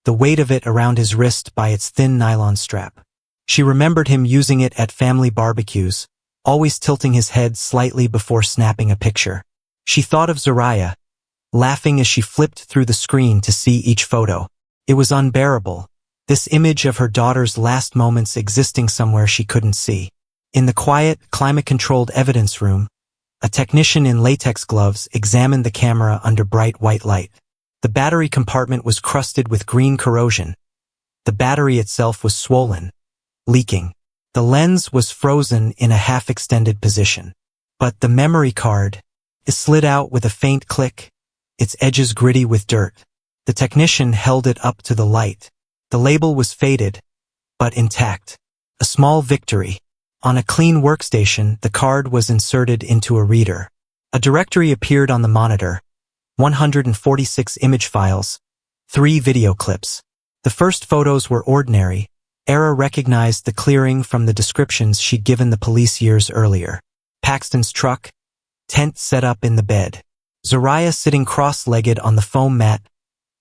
the weight of it around his wrist by its thin nylon strap. She remembered him using it at family barbecues, always tilting his head slightly before snapping a picture. She thought of Zariah, laughing as she flipped through the screen to see each photo. It was unbearable, this image of her daughter's last moments existing somewhere she couldn't see. In the quiet, climate-controlled evidence room, a technician in latex gloves examined the camera under bright white light. The battery compartment was crusted with green corrosion. The battery itself was swollen, leaking. The lens was frozen in a half-extended position. But the memory card, it slid out with a faint click, its edges gritty with dirt. The technician held it up to the light. The label was faded, but intact. A small victory. On a clean workstation, the card was inserted into a reader. A directory appeared on the monitor. 146 image files, 3 video clips. The first photos were ordinary. Era recognized the clearing from the descriptions she'd given the police years earlier. Paxton's truck, tent set up in the bed. Zariah sitting cross-legged on the foam mat,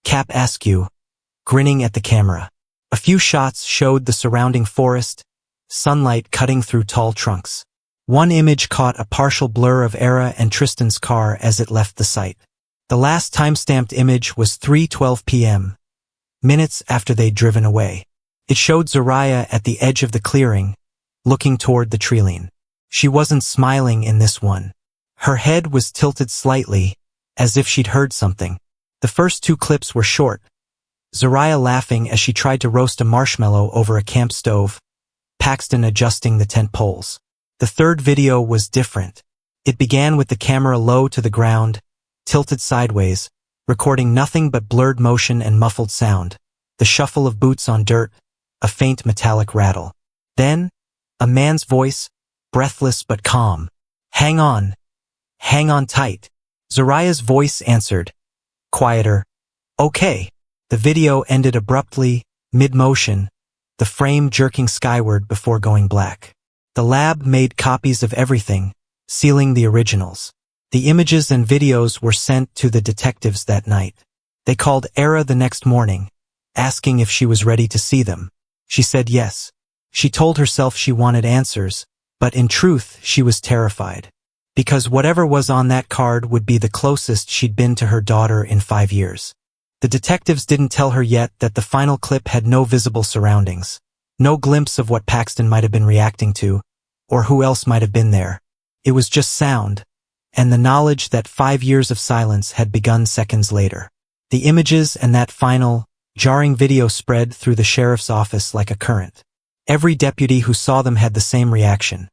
cap askew, grinning at the camera. A few shots showed the surrounding forest, sunlight cutting through tall trunks. One image caught a partial blur of Era and Tristan's car as it left the site. The last time-stamped image was 3:12 p.m., minutes after they'd driven away. It showed Zariah at the edge of the clearing, looking toward the treeline. She wasn't smiling in this one. Her head was tilted slightly, as if she'd heard something. The first 2 clips were short. Zariah laughing as she tried to roast a marshmallow over a camp stove, Paxton adjusting the tent poles. The third video was different. It began with the camera low to the ground, tilted sideways, recording nothing but blurred motion and muffled sound. The shuffle of boots on dirt, a faint metallic rattle. Then, a man's voice, breathless but calm. Hang on tight. Zariah's voice answered, quieter, okay. The video ended abruptly, mid-motion, the frame jerking skyward before going black. The lab made copies of everything, sealing the originals. The images and videos were sent to the detectives that night. They called Era the next morning, asking if she was ready to see them. She said yes. She told herself she wanted answers, but in truth she was terrified. Because whatever was on that card would be the closest she'd been to her daughter in 5 years. The detectives didn't tell her yet that the final clip had no visible surroundings, no glimpse of what Paxton might have been reacting to, or who else might have been there. It was just sound, and the knowledge that 5 years of silence had begun seconds later. The images and that final, jarring video spread through the sheriff's office like a current. Every deputy who saw them had the same reaction.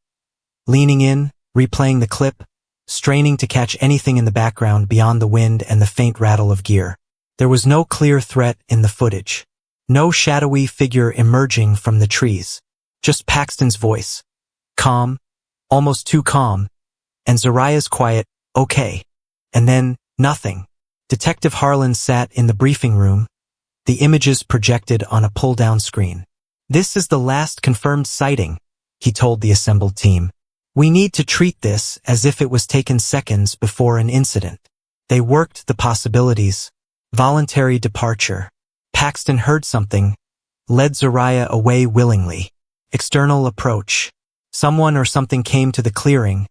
Leaning in, replaying the clip, straining to catch anything in the background beyond the wind and the faint rattle of gear. There was no clear threat in the footage. No shadowy figure emerging from the trees. Just Paxton's voice. Calm, almost too calm, and Zariah's quiet, okay. And then, nothing. Detective Harlan sat in the briefing room, the images projected on a pull-down screen. This is the last confirmed sighting, he told the assembled team. We need to treat this as if it was taken seconds before an incident. They worked the possibilities. Voluntary departure. Paxton heard something, led Zariah away willingly. External approach. Someone or something came to the clearing,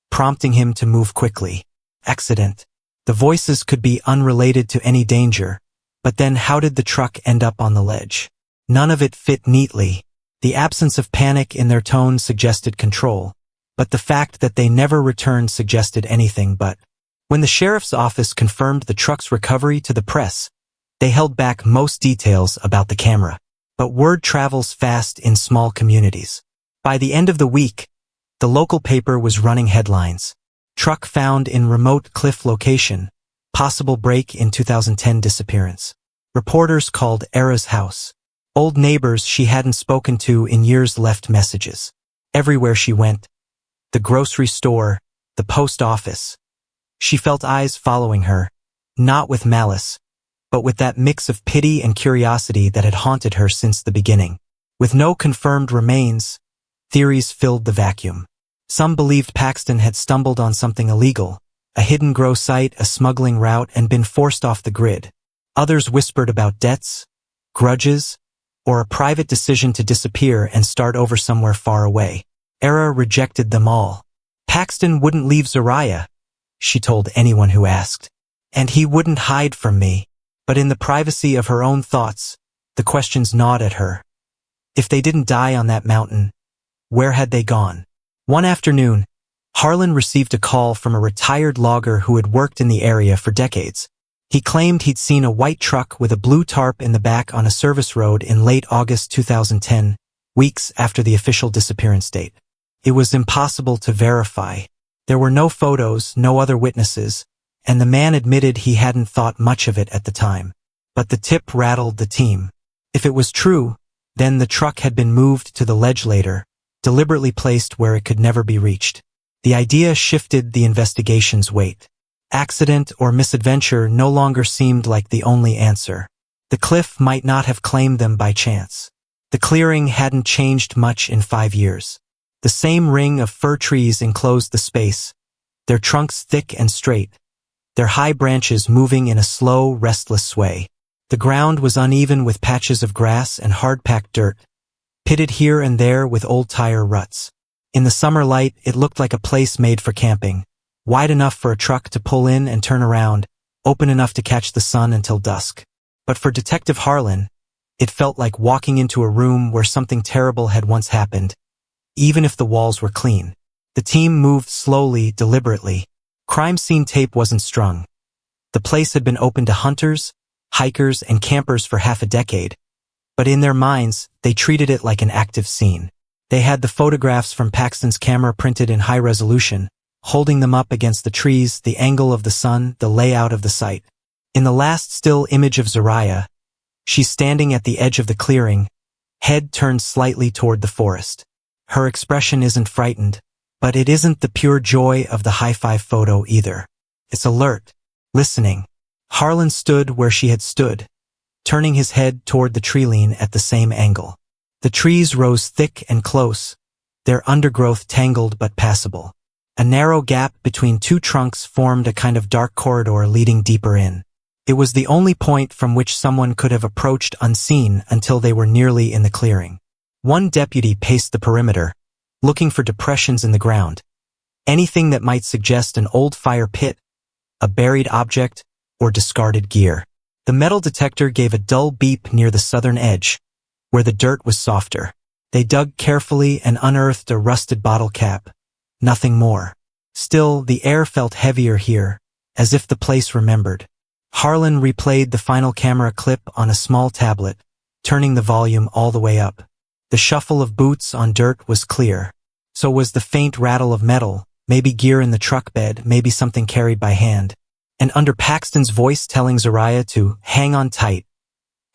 prompting him to move quickly. Accident. The voices could be unrelated to any danger, but then how did the truck end up on the ledge? None of it fit neatly. The absence of panic in their tone suggested control, but the fact that they never returned suggested anything but. When the sheriff's office confirmed the truck's recovery to the press, They held back most details about the camera. But word travels fast in small communities. By the end of the week, the local paper was running headlines. Truck found in remote cliff location. Possible break in 2010 disappearance. Reporters called Era's house. Old neighbors she hadn't spoken to in years left messages. Everywhere she went. The grocery store, the post office. She felt eyes following her, not with malice, but with that mix of pity and curiosity that had haunted her since the beginning. With no confirmed remains, theories filled the vacuum. Some believed Paxton had stumbled on something illegal, a hidden grow site, a smuggling route, and been forced off the grid. Others whispered about debts, grudges, or a private decision to disappear and start over somewhere far away. Era rejected them all. Paxton wouldn't leave Zariah, she told anyone who asked. And he wouldn't hide from me. But in the privacy of her own thoughts, the questions gnawed at her. If they didn't die on that mountain, where had they gone? One afternoon, Harlan received a call from a retired logger who had worked in the area for decades. He claimed he'd seen a white truck with a blue tarp in the back on a service road in late August 2010, weeks after the official disappearance date. It was impossible to verify. There were no photos, no other witnesses, and the man admitted he hadn't thought much of it at the time. But the tip rattled the team. If it was true, then the truck had been moved to the ledge later, deliberately placed where it could never be reached. The idea shifted the investigation's weight. Accident or misadventure no longer seemed like the only answer. The cliff might not have claimed them by chance. The clearing hadn't changed much in 5 years. The same ring of fir trees enclosed the space, their trunks thick and straight, their high branches moving in a slow, restless sway. The ground was uneven with patches of grass and hard-packed dirt, pitted here and there with old tire ruts. In the summer light, it looked like a place made for camping, wide enough for a truck to pull in and turn around, open enough to catch the sun until dusk. But for Detective Harlan, it felt like walking into a room where something terrible had once happened, even if the walls were clean. The team moved slowly, deliberately. Crime scene tape wasn't strung. The place had been open to hunters, hikers, and campers for half a decade, but in their minds, they treated it like an active scene. They had the photographs from Paxton's camera printed in high resolution, holding them up against the trees, the angle of the sun, the layout of the site. In the last still image of Zariah, she's standing at the edge of the clearing, head turned slightly toward the forest. Her expression isn't frightened, but it isn't the pure joy of the high-five photo either. It's alert, listening. Harlan stood where she had stood, turning his head toward the tree-line at the same angle. The trees rose thick and close, their undergrowth tangled but passable. A narrow gap between two trunks formed a kind of dark corridor leading deeper in. It was the only point from which someone could have approached unseen until they were nearly in the clearing. One deputy paced the perimeter, looking for depressions in the ground, anything that might suggest an old fire pit, a buried object, or discarded gear. The metal detector gave a dull beep near the southern edge, where the dirt was softer. They dug carefully and unearthed a rusted bottle cap. Nothing more. Still, the air felt heavier here, as if the place remembered. Harlan replayed the final camera clip on a small tablet, turning the volume all the way up. The shuffle of boots on dirt was clear. So was the faint rattle of metal, maybe gear in the truck bed, maybe something carried by hand. And under Paxton's voice telling Zariah to hang on tight,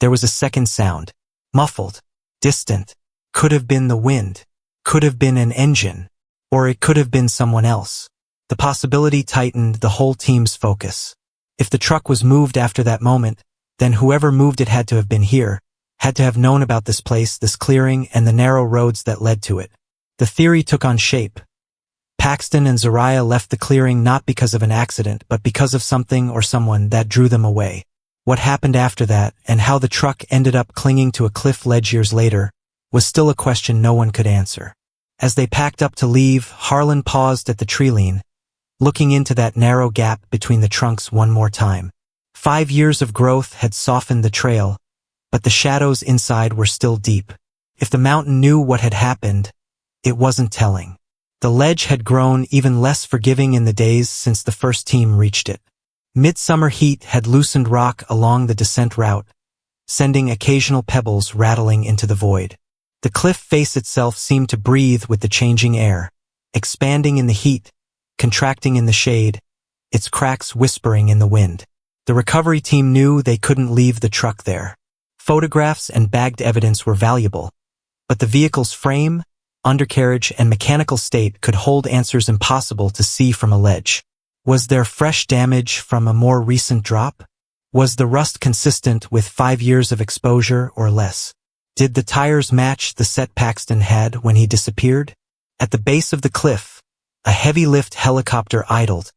there was a second sound. Muffled, distant. Could have been the wind. Could have been an engine. Or it could have been someone else. The possibility tightened the whole team's focus. If the truck was moved after that moment, then whoever moved it had to have been here, had to have known about this place, this clearing, and the narrow roads that led to it. The theory took on shape. Paxton and Zariah left the clearing not because of an accident, but because of something or someone that drew them away. What happened after that, and how the truck ended up clinging to a cliff ledge years later, was still a question no one could answer. As they packed up to leave, Harlan paused at the tree-line, looking into that narrow gap between the trunks one more time. 5 years of growth had softened the trail, but the shadows inside were still deep. If the mountain knew what had happened, it wasn't telling. The ledge had grown even less forgiving in the days since the first team reached it. Midsummer heat had loosened rock along the descent route, sending occasional pebbles rattling into the void. The cliff face itself seemed to breathe with the changing air, expanding in the heat, contracting in the shade, its cracks whispering in the wind. The recovery team knew they couldn't leave the truck there. Photographs and bagged evidence were valuable, but the vehicle's frame, undercarriage, and mechanical state could hold answers impossible to see from a ledge. Was there fresh damage from a more recent drop? Was the rust consistent with 5 years of exposure or less? Did the tires match the set Paxton had when he disappeared? At the base of the cliff, a heavy-lift helicopter idled,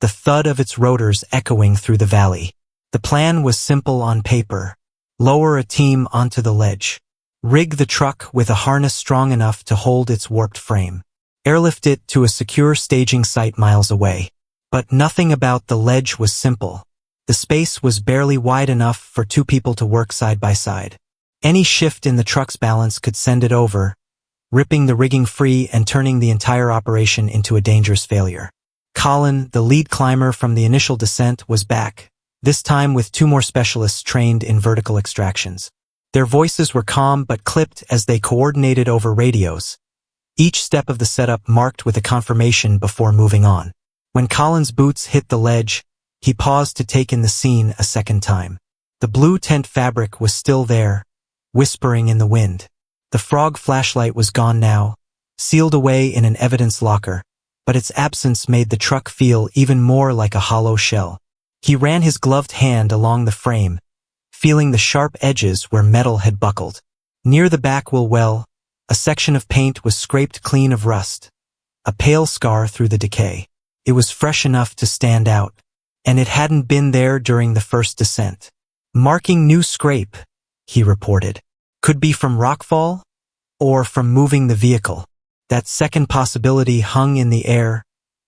the thud of its rotors echoing through the valley. The plan was simple on paper. Lower a team onto the ledge. Rig the truck with a harness strong enough to hold its warped frame. Airlift it to a secure staging site miles away. But nothing about the ledge was simple. The space was barely wide enough for 2 people to work side by side. Any shift in the truck's balance could send it over, ripping the rigging free and turning the entire operation into a dangerous failure. Colin, the lead climber from the initial descent, was back, this time with 2 more specialists trained in vertical extractions. Their voices were calm but clipped as they coordinated over radios, each step of the setup marked with a confirmation before moving on. When Colin's boots hit the ledge, he paused to take in the scene a second time. The blue tent fabric was still there, whispering in the wind. The frog flashlight was gone now, sealed away in an evidence locker, but its absence made the truck feel even more like a hollow shell. He ran his gloved hand along the frame, feeling the sharp edges where metal had buckled. Near the back wheel well, a section of paint was scraped clean of rust, a pale scar through the decay. It was fresh enough to stand out, and it hadn't been there during the first descent. Marking new scrape, he reported. Could be from rockfall, or from moving the vehicle. That second possibility hung in the air,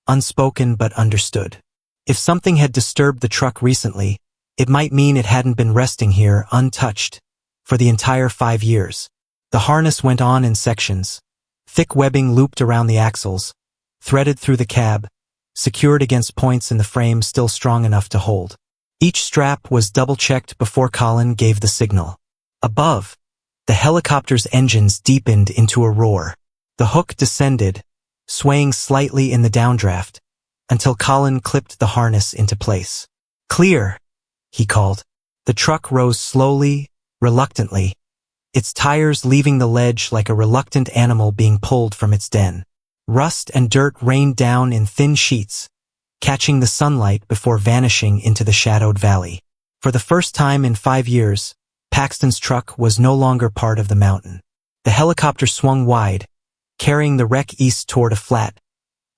unspoken but understood. If something had disturbed the truck recently, it might mean it hadn't been resting here untouched for the entire 5 years. The harness went on in sections. Thick webbing looped around the axles, threaded through the cab, secured against points in the frame still strong enough to hold. Each strap was double-checked before Colin gave the signal. Above, the helicopter's engines deepened into a roar. The hook descended, swaying slightly in the downdraft, until Colin clipped the harness into place. "Clear," he called. The truck rose slowly, reluctantly, its tires leaving the ledge like a reluctant animal being pulled from its den. Rust and dirt rained down in thin sheets, catching the sunlight before vanishing into the shadowed valley. For the first time in 5 years, Paxton's truck was no longer part of the mountain. The helicopter swung wide, carrying the wreck east toward a flat,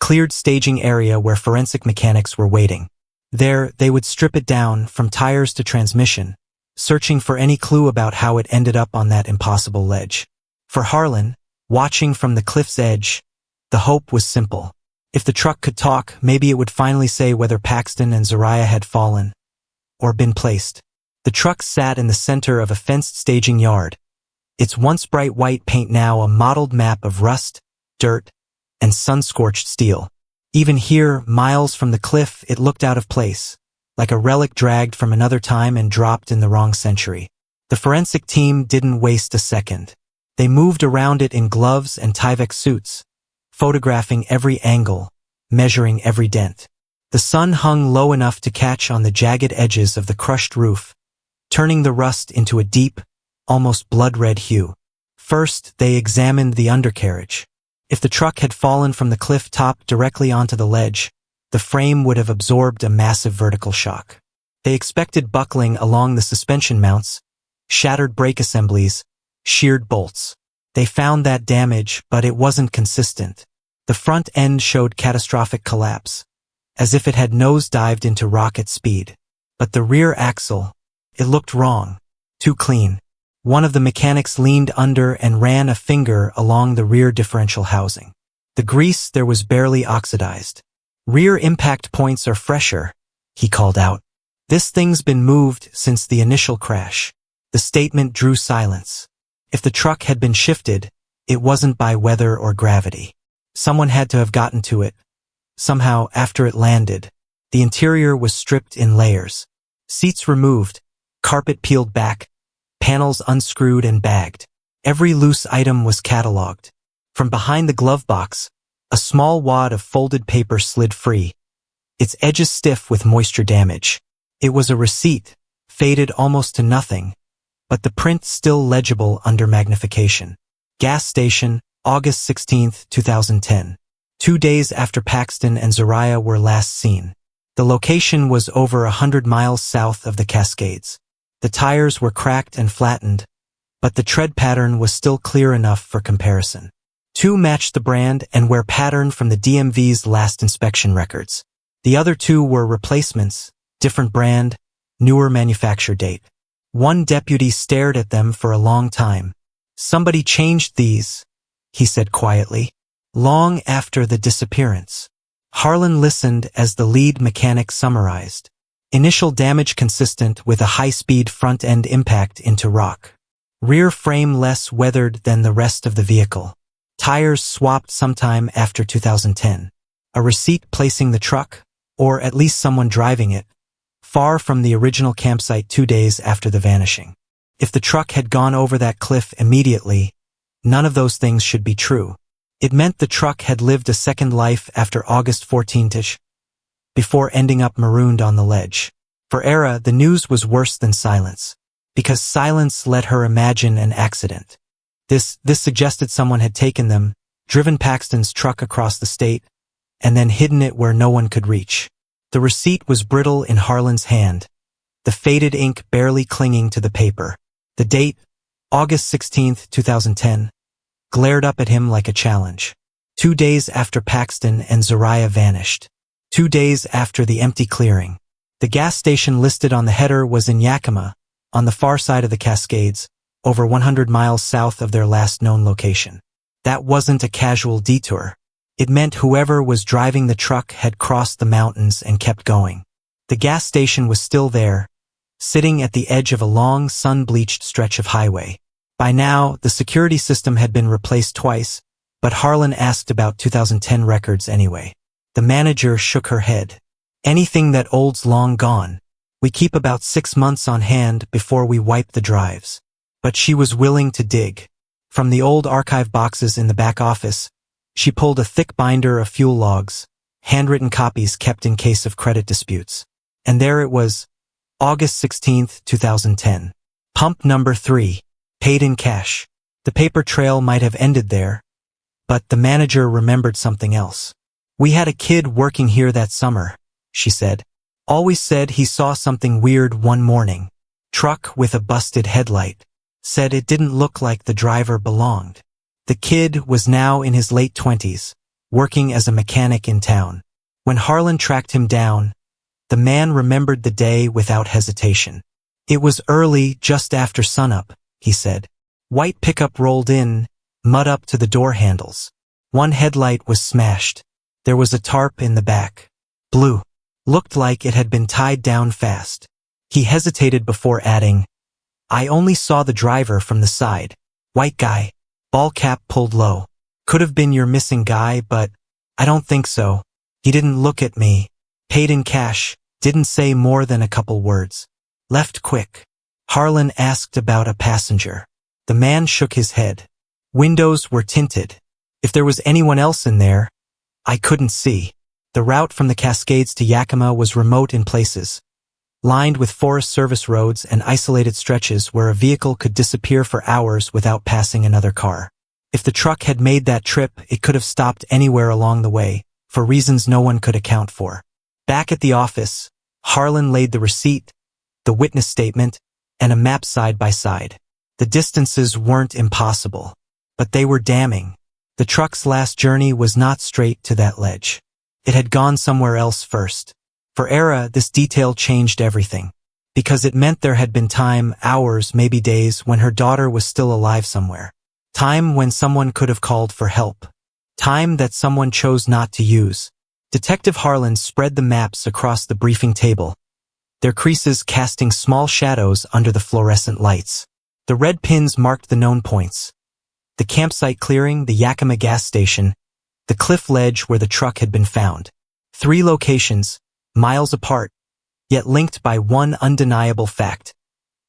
cleared staging area where forensic mechanics were waiting. There, they would strip it down from tires to transmission, searching for any clue about how it ended up on that impossible ledge. For Harlan, watching from the cliff's edge, the hope was simple. If the truck could talk, maybe it would finally say whether Paxton and Zariah had fallen or been placed. The truck sat in the center of a fenced staging yard, its once bright white paint now a mottled map of rust, dirt, and sun-scorched steel. Even here, miles from the cliff, it looked out of place, like a relic dragged from another time and dropped in the wrong century. The forensic team didn't waste a second. They moved around it in gloves and Tyvek suits, photographing every angle, measuring every dent. The sun hung low enough to catch on the jagged edges of the crushed roof, turning the rust into a deep, almost blood-red hue. First, they examined the undercarriage. If the truck had fallen from the cliff top directly onto the ledge, the frame would have absorbed a massive vertical shock. They expected buckling along the suspension mounts, shattered brake assemblies, sheared bolts. They found that damage, but it wasn't consistent. The front end showed catastrophic collapse, as if it had nose-dived into rocket speed. But the rear axle, it looked wrong, too clean. One of the mechanics leaned under and ran a finger along the rear differential housing. The grease there was barely oxidized. "Rear impact points are fresher," he called out. "This thing's been moved since the initial crash." The statement drew silence. If the truck had been shifted, it wasn't by weather or gravity. Someone had to have gotten to it, somehow after it landed. The interior was stripped in layers. Seats removed, carpet peeled back, panels unscrewed and bagged. Every loose item was catalogued. From behind the glove box, a small wad of folded paper slid free, its edges stiff with moisture damage. It was a receipt, faded almost to nothing, but the print still legible under magnification. Gas station, August 16, 2010. 2 days after Paxton and Zariah were last seen. The location was over 100 miles south of the Cascades. The tires were cracked and flattened, but the tread pattern was still clear enough for comparison. 2 matched the brand and wear pattern from the DMV's last inspection records. The other 2 were replacements, different brand, newer manufacture date. One deputy stared at them for a long time. "Somebody changed these," he said quietly. "Long after the disappearance." Harlan listened as the lead mechanic summarized. Initial damage consistent with a high-speed front-end impact into rock. Rear frame less weathered than the rest of the vehicle. Tires swapped sometime after 2010. A receipt placing the truck, or at least someone driving it, far from the original campsite 2 days after the vanishing. If the truck had gone over that cliff immediately, none of those things should be true. It meant the truck had lived a second life after August 14th, before ending up marooned on the ledge. For Era, the news was worse than silence, because silence let her imagine an accident. This suggested someone had taken them, driven Paxton's truck across the state, and then hidden it where no one could reach. The receipt was brittle in Harlan's hand, the faded ink barely clinging to the paper. The date, August 16th, 2010, glared up at him like a challenge. 2 days after Paxton and Zariah vanished. 2 days after the empty clearing. The gas station listed on the header was in Yakima, on the far side of the Cascades, over 100 miles south of their last known location. That wasn't a casual detour. It meant whoever was driving the truck had crossed the mountains and kept going. The gas station was still there, sitting at the edge of a long, sun-bleached stretch of highway. By now, the security system had been replaced twice, but Harlan asked about 2010 records anyway. The manager shook her head. "Anything that old's long gone. We keep about 6 months on hand before we wipe the drives." But she was willing to dig. From the old archive boxes in the back office, she pulled a thick binder of fuel logs, handwritten copies kept in case of credit disputes. And there it was, August 16th, 2010. Pump number 3, paid in cash. The paper trail might have ended there, but the manager remembered something else. "We had a kid working here that summer," she said. "Always said he saw something weird one morning. Truck with a busted headlight. Said it didn't look like the driver belonged." The kid was now in his late 20s, working as a mechanic in town. When Harlan tracked him down, the man remembered the day without hesitation. "It was early, just after sunup," he said. "White pickup rolled in, mud up to the door handles. One headlight was smashed. There was a tarp in the back. Blue. Looked like it had been tied down fast." He hesitated before adding, "I only saw the driver from the side. White guy. Ball cap pulled low. Could have been your missing guy, but I don't think so. He didn't look at me. Paid in cash, didn't say more than a couple words. Left quick." Harlan asked about a passenger. The man shook his head. "Windows were tinted. If there was anyone else in there, I couldn't see." The route from the Cascades to Yakima was remote in places, lined with Forest Service roads and isolated stretches where a vehicle could disappear for hours without passing another car. If the truck had made that trip, it could have stopped anywhere along the way, for reasons no one could account for. Back at the office, Harlan laid the receipt, the witness statement, and a map side by side. The distances weren't impossible, but they were damning. The truck's last journey was not straight to that ledge. It had gone somewhere else first. For Era, this detail changed everything, because it meant there had been time, hours, maybe days, when her daughter was still alive somewhere. Time when someone could have called for help. Time that someone chose not to use. Detective Harlan spread the maps across the briefing table, their creases casting small shadows under the fluorescent lights. The red pins marked the known points. The campsite clearing, the Yakima gas station, the cliff ledge where the truck had been found. 3 locations, miles apart, yet linked by one undeniable fact.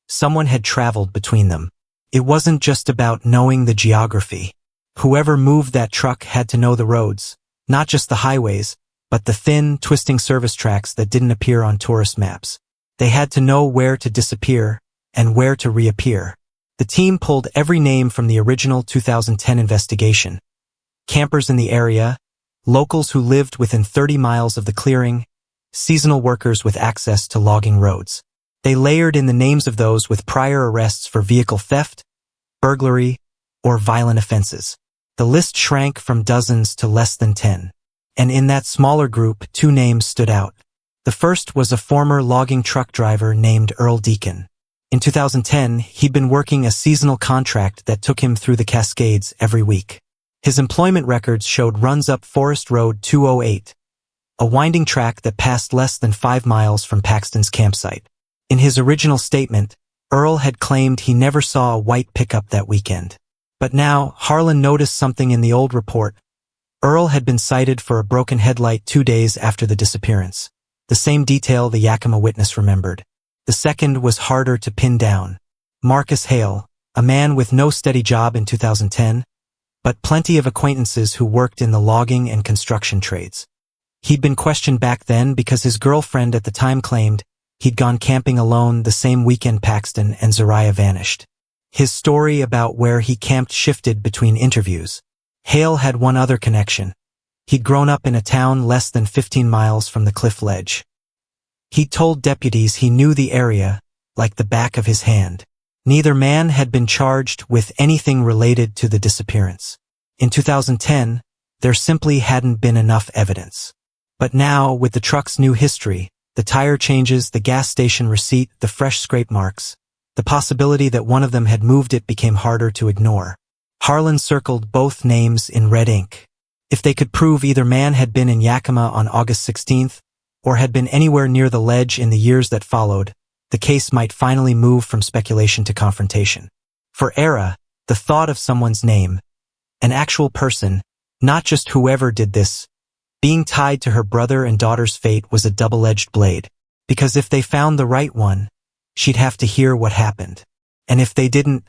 Someone had traveled between them. It wasn't just about knowing the geography. Whoever moved that truck had to know the roads, not just the highways, but the thin, twisting service tracks that didn't appear on tourist maps. They had to know where to disappear and where to reappear. The team pulled every name from the original 2010 investigation. Campers in the area, locals who lived within 30 miles of the clearing, seasonal workers with access to logging roads. They layered in the names of those with prior arrests for vehicle theft, burglary, or violent offenses. The list shrank from dozens to less than 10. And in that smaller group, two names stood out. The first was a former logging truck driver named Earl Deacon. In 2010, he'd been working a seasonal contract that took him through the Cascades every week. His employment records showed runs up Forest Road 208, a winding track that passed less than 5 miles from Paxton's campsite. In his original statement, Earl had claimed he never saw a white pickup that weekend. But now, Harlan noticed something in the old report. Earl had been cited for a broken headlight 2 days after the disappearance. The same detail the Yakima witness remembered. The second was harder to pin down. Marcus Hale, a man with no steady job in 2010, but plenty of acquaintances who worked in the logging and construction trades. He'd been questioned back then because his girlfriend at the time claimed he'd gone camping alone the same weekend Paxton and Zariah vanished. His story about where he camped shifted between interviews. Hale had one other connection. He'd grown up in a town less than 15 miles from the cliff ledge. He told deputies he knew the area like the back of his hand. Neither man had been charged with anything related to the disappearance. In 2010, there simply hadn't been enough evidence. But now, with the truck's new history, the tire changes, the gas station receipt, the fresh scrape marks, the possibility that one of them had moved it became harder to ignore. Harlan circled both names in red ink. If they could prove either man had been in Yakima on August 16th, or had been anywhere near the ledge in the years that followed, the case might finally move from speculation to confrontation. For Era, the thought of someone's name, an actual person, not just whoever did this, being tied to her brother and daughter's fate was a double-edged blade. Because if they found the right one, she'd have to hear what happened. And if they didn't,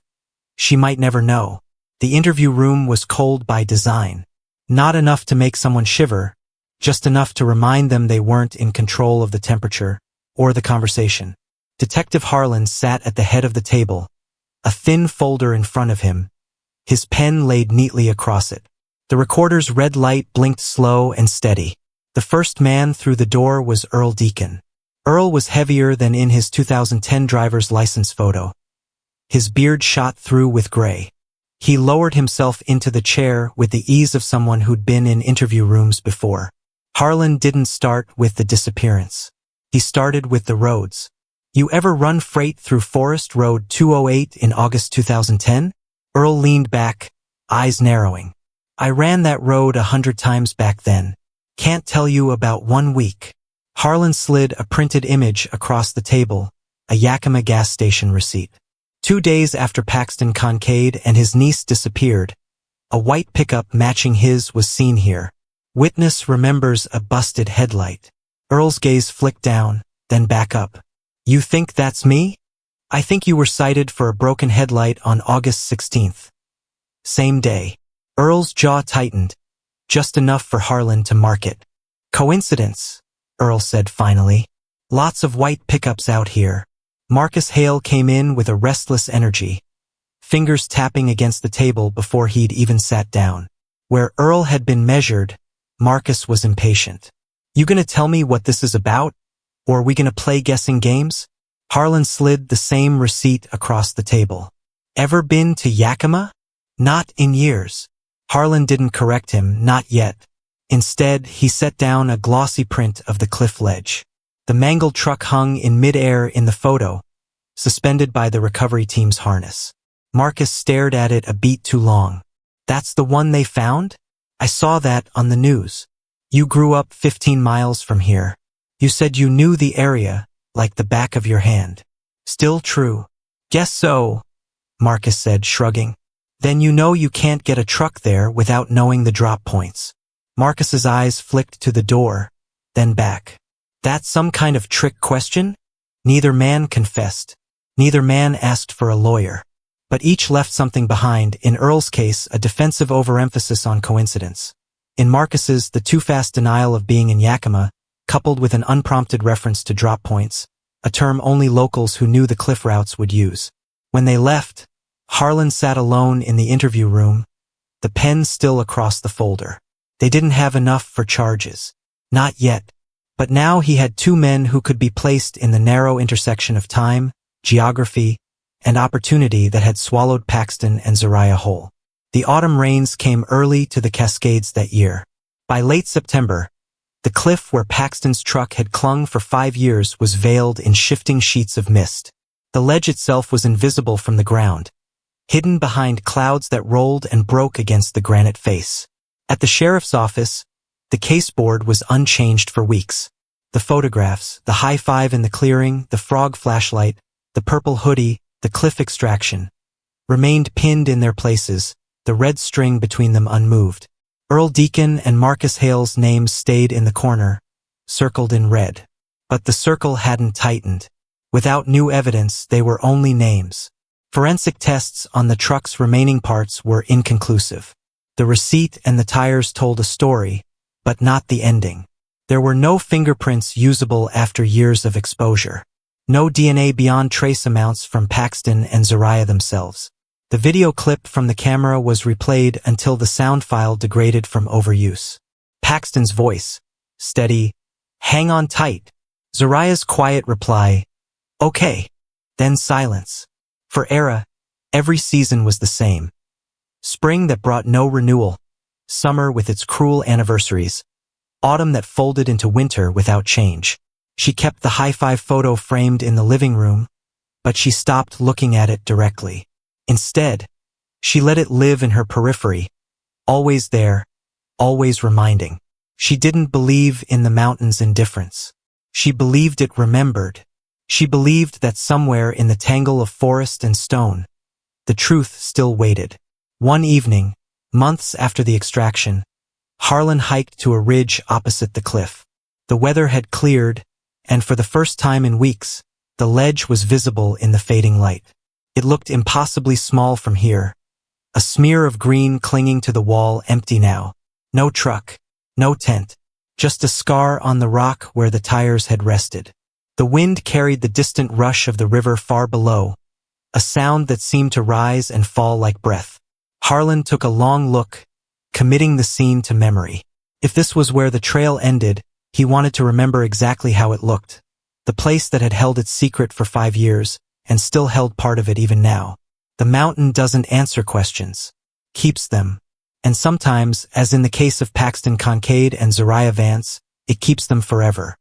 she might never know. The interview room was cold by design. Not enough to make someone shiver, just enough to remind them they weren't in control of the temperature or the conversation. Detective Harlan sat at the head of the table, a thin folder in front of him, his pen laid neatly across it. The recorder's red light blinked slow and steady. The first man through the door was Earl Deacon. Earl was heavier than in his 2010 driver's license photo. His beard shot through with gray. He lowered himself into the chair with the ease of someone who'd been in interview rooms before. Harlan didn't start with the disappearance. He started with the roads. You ever run freight through Forest Road 208 in August 2010? Earl leaned back, eyes narrowing. I ran that road 100 times back then. Can't tell you about 1 week. Harlan slid a printed image across the table, a Yakima gas station receipt. 2 days after Paxton Kincaid and his niece disappeared, a white pickup matching his was seen here. Witness remembers a busted headlight. Earl's gaze flicked down, then back up. You think that's me? I think you were cited for a broken headlight on August 16th. Same day. Earl's jaw tightened, just enough for Harlan to mark it. Coincidence, Earl said finally. Lots of white pickups out here. Marcus Hale came in with a restless energy, fingers tapping against the table before he'd even sat down. Where Earl had been measured, Marcus was impatient. You gonna tell me what this is about? Or are we gonna play guessing games? Harlan slid the same receipt across the table. Ever been to Yakima? Not in years. Harlan didn't correct him, not yet. Instead, he set down a glossy print of the cliff ledge. The mangled truck hung in midair in the photo, suspended by the recovery team's harness. Marcus stared at it a beat too long. That's the one they found? I saw that on the news. You grew up 15 miles from here. You said you knew the area like the back of your hand. Still true. Guess so, Marcus said, shrugging. Then you know you can't get a truck there without knowing the drop points. Marcus's eyes flicked to the door, then back. That some kind of trick question? Neither man confessed. Neither man asked for a lawyer. But each left something behind, in Earl's case, a defensive overemphasis on coincidence. In Marcus's, the too-fast denial of being in Yakima, coupled with an unprompted reference to drop points, a term only locals who knew the cliff routes would use. When they left, Harlan sat alone in the interview room, the pen still across the folder. They didn't have enough for charges. Not yet. But now he had two men who could be placed in the narrow intersection of time, geography, and opportunity that had swallowed Paxton and Zariah whole. The autumn rains came early to the Cascades that year. By late September, the cliff where Paxton's truck had clung for 5 years was veiled in shifting sheets of mist. The ledge itself was invisible from the ground, hidden behind clouds that rolled and broke against the granite face. At the sheriff's office, the caseboard was unchanged for weeks. The photographs, the high five in the clearing, the frog flashlight, the purple hoodie, the cliff extraction, remained pinned in their places, the red string between them unmoved. Earl Deacon and Marcus Hale's names stayed in the corner, circled in red. But the circle hadn't tightened. Without new evidence, they were only names. Forensic tests on the truck's remaining parts were inconclusive. The receipt and the tires told a story, but not the ending. There were no fingerprints usable after years of exposure. No DNA beyond trace amounts from Paxton and Zariah themselves. The video clip from the camera was replayed until the sound file degraded from overuse. Paxton's voice, steady, "Hang on tight." Zariah's quiet reply, "Okay." Then silence. For Era, every season was the same. Spring that brought no renewal, summer with its cruel anniversaries, autumn that folded into winter without change. She kept the high-five photo framed in the living room, but she stopped looking at it directly. Instead, she let it live in her periphery, always there, always reminding. She didn't believe in the mountain's indifference. She believed it remembered. She believed that somewhere in the tangle of forest and stone, the truth still waited. One evening, months after the extraction, Harlan hiked to a ridge opposite the cliff. The weather had cleared, and for the first time in weeks, the ledge was visible in the fading light. It looked impossibly small from here, a smear of green clinging to the wall, empty now. No truck, no tent, just a scar on the rock where the tires had rested. The wind carried the distant rush of the river far below, a sound that seemed to rise and fall like breath. Harlan took a long look, committing the scene to memory. If this was where the trail ended, he wanted to remember exactly how it looked. The place that had held its secret for 5 years, and still held part of it even now. The mountain doesn't answer questions, keeps them. And sometimes, as in the case of Paxton Kincaid and Zariah Vance, it keeps them forever.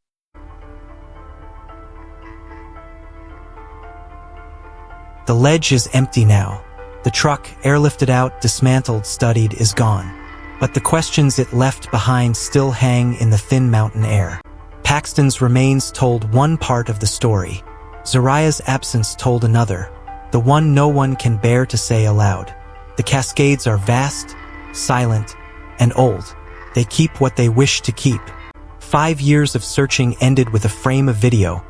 The ledge is empty now. The truck, airlifted out, dismantled, studied, is gone. But the questions it left behind still hang in the thin mountain air. Paxton's remains told one part of the story. Zariah's absence told another, the one no one can bear to say aloud. The Cascades are vast, silent, and old. They keep what they wish to keep. 5 years of searching ended with a frame of video,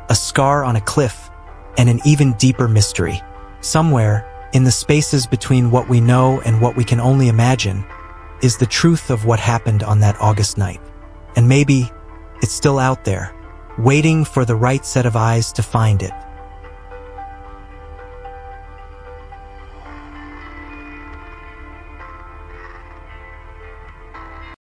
a scar on a cliff, and an even deeper mystery. Somewhere, in the spaces between what we know and what we can only imagine, is the truth of what happened on that August night. And maybe it's still out there, waiting for the right set of eyes to find it.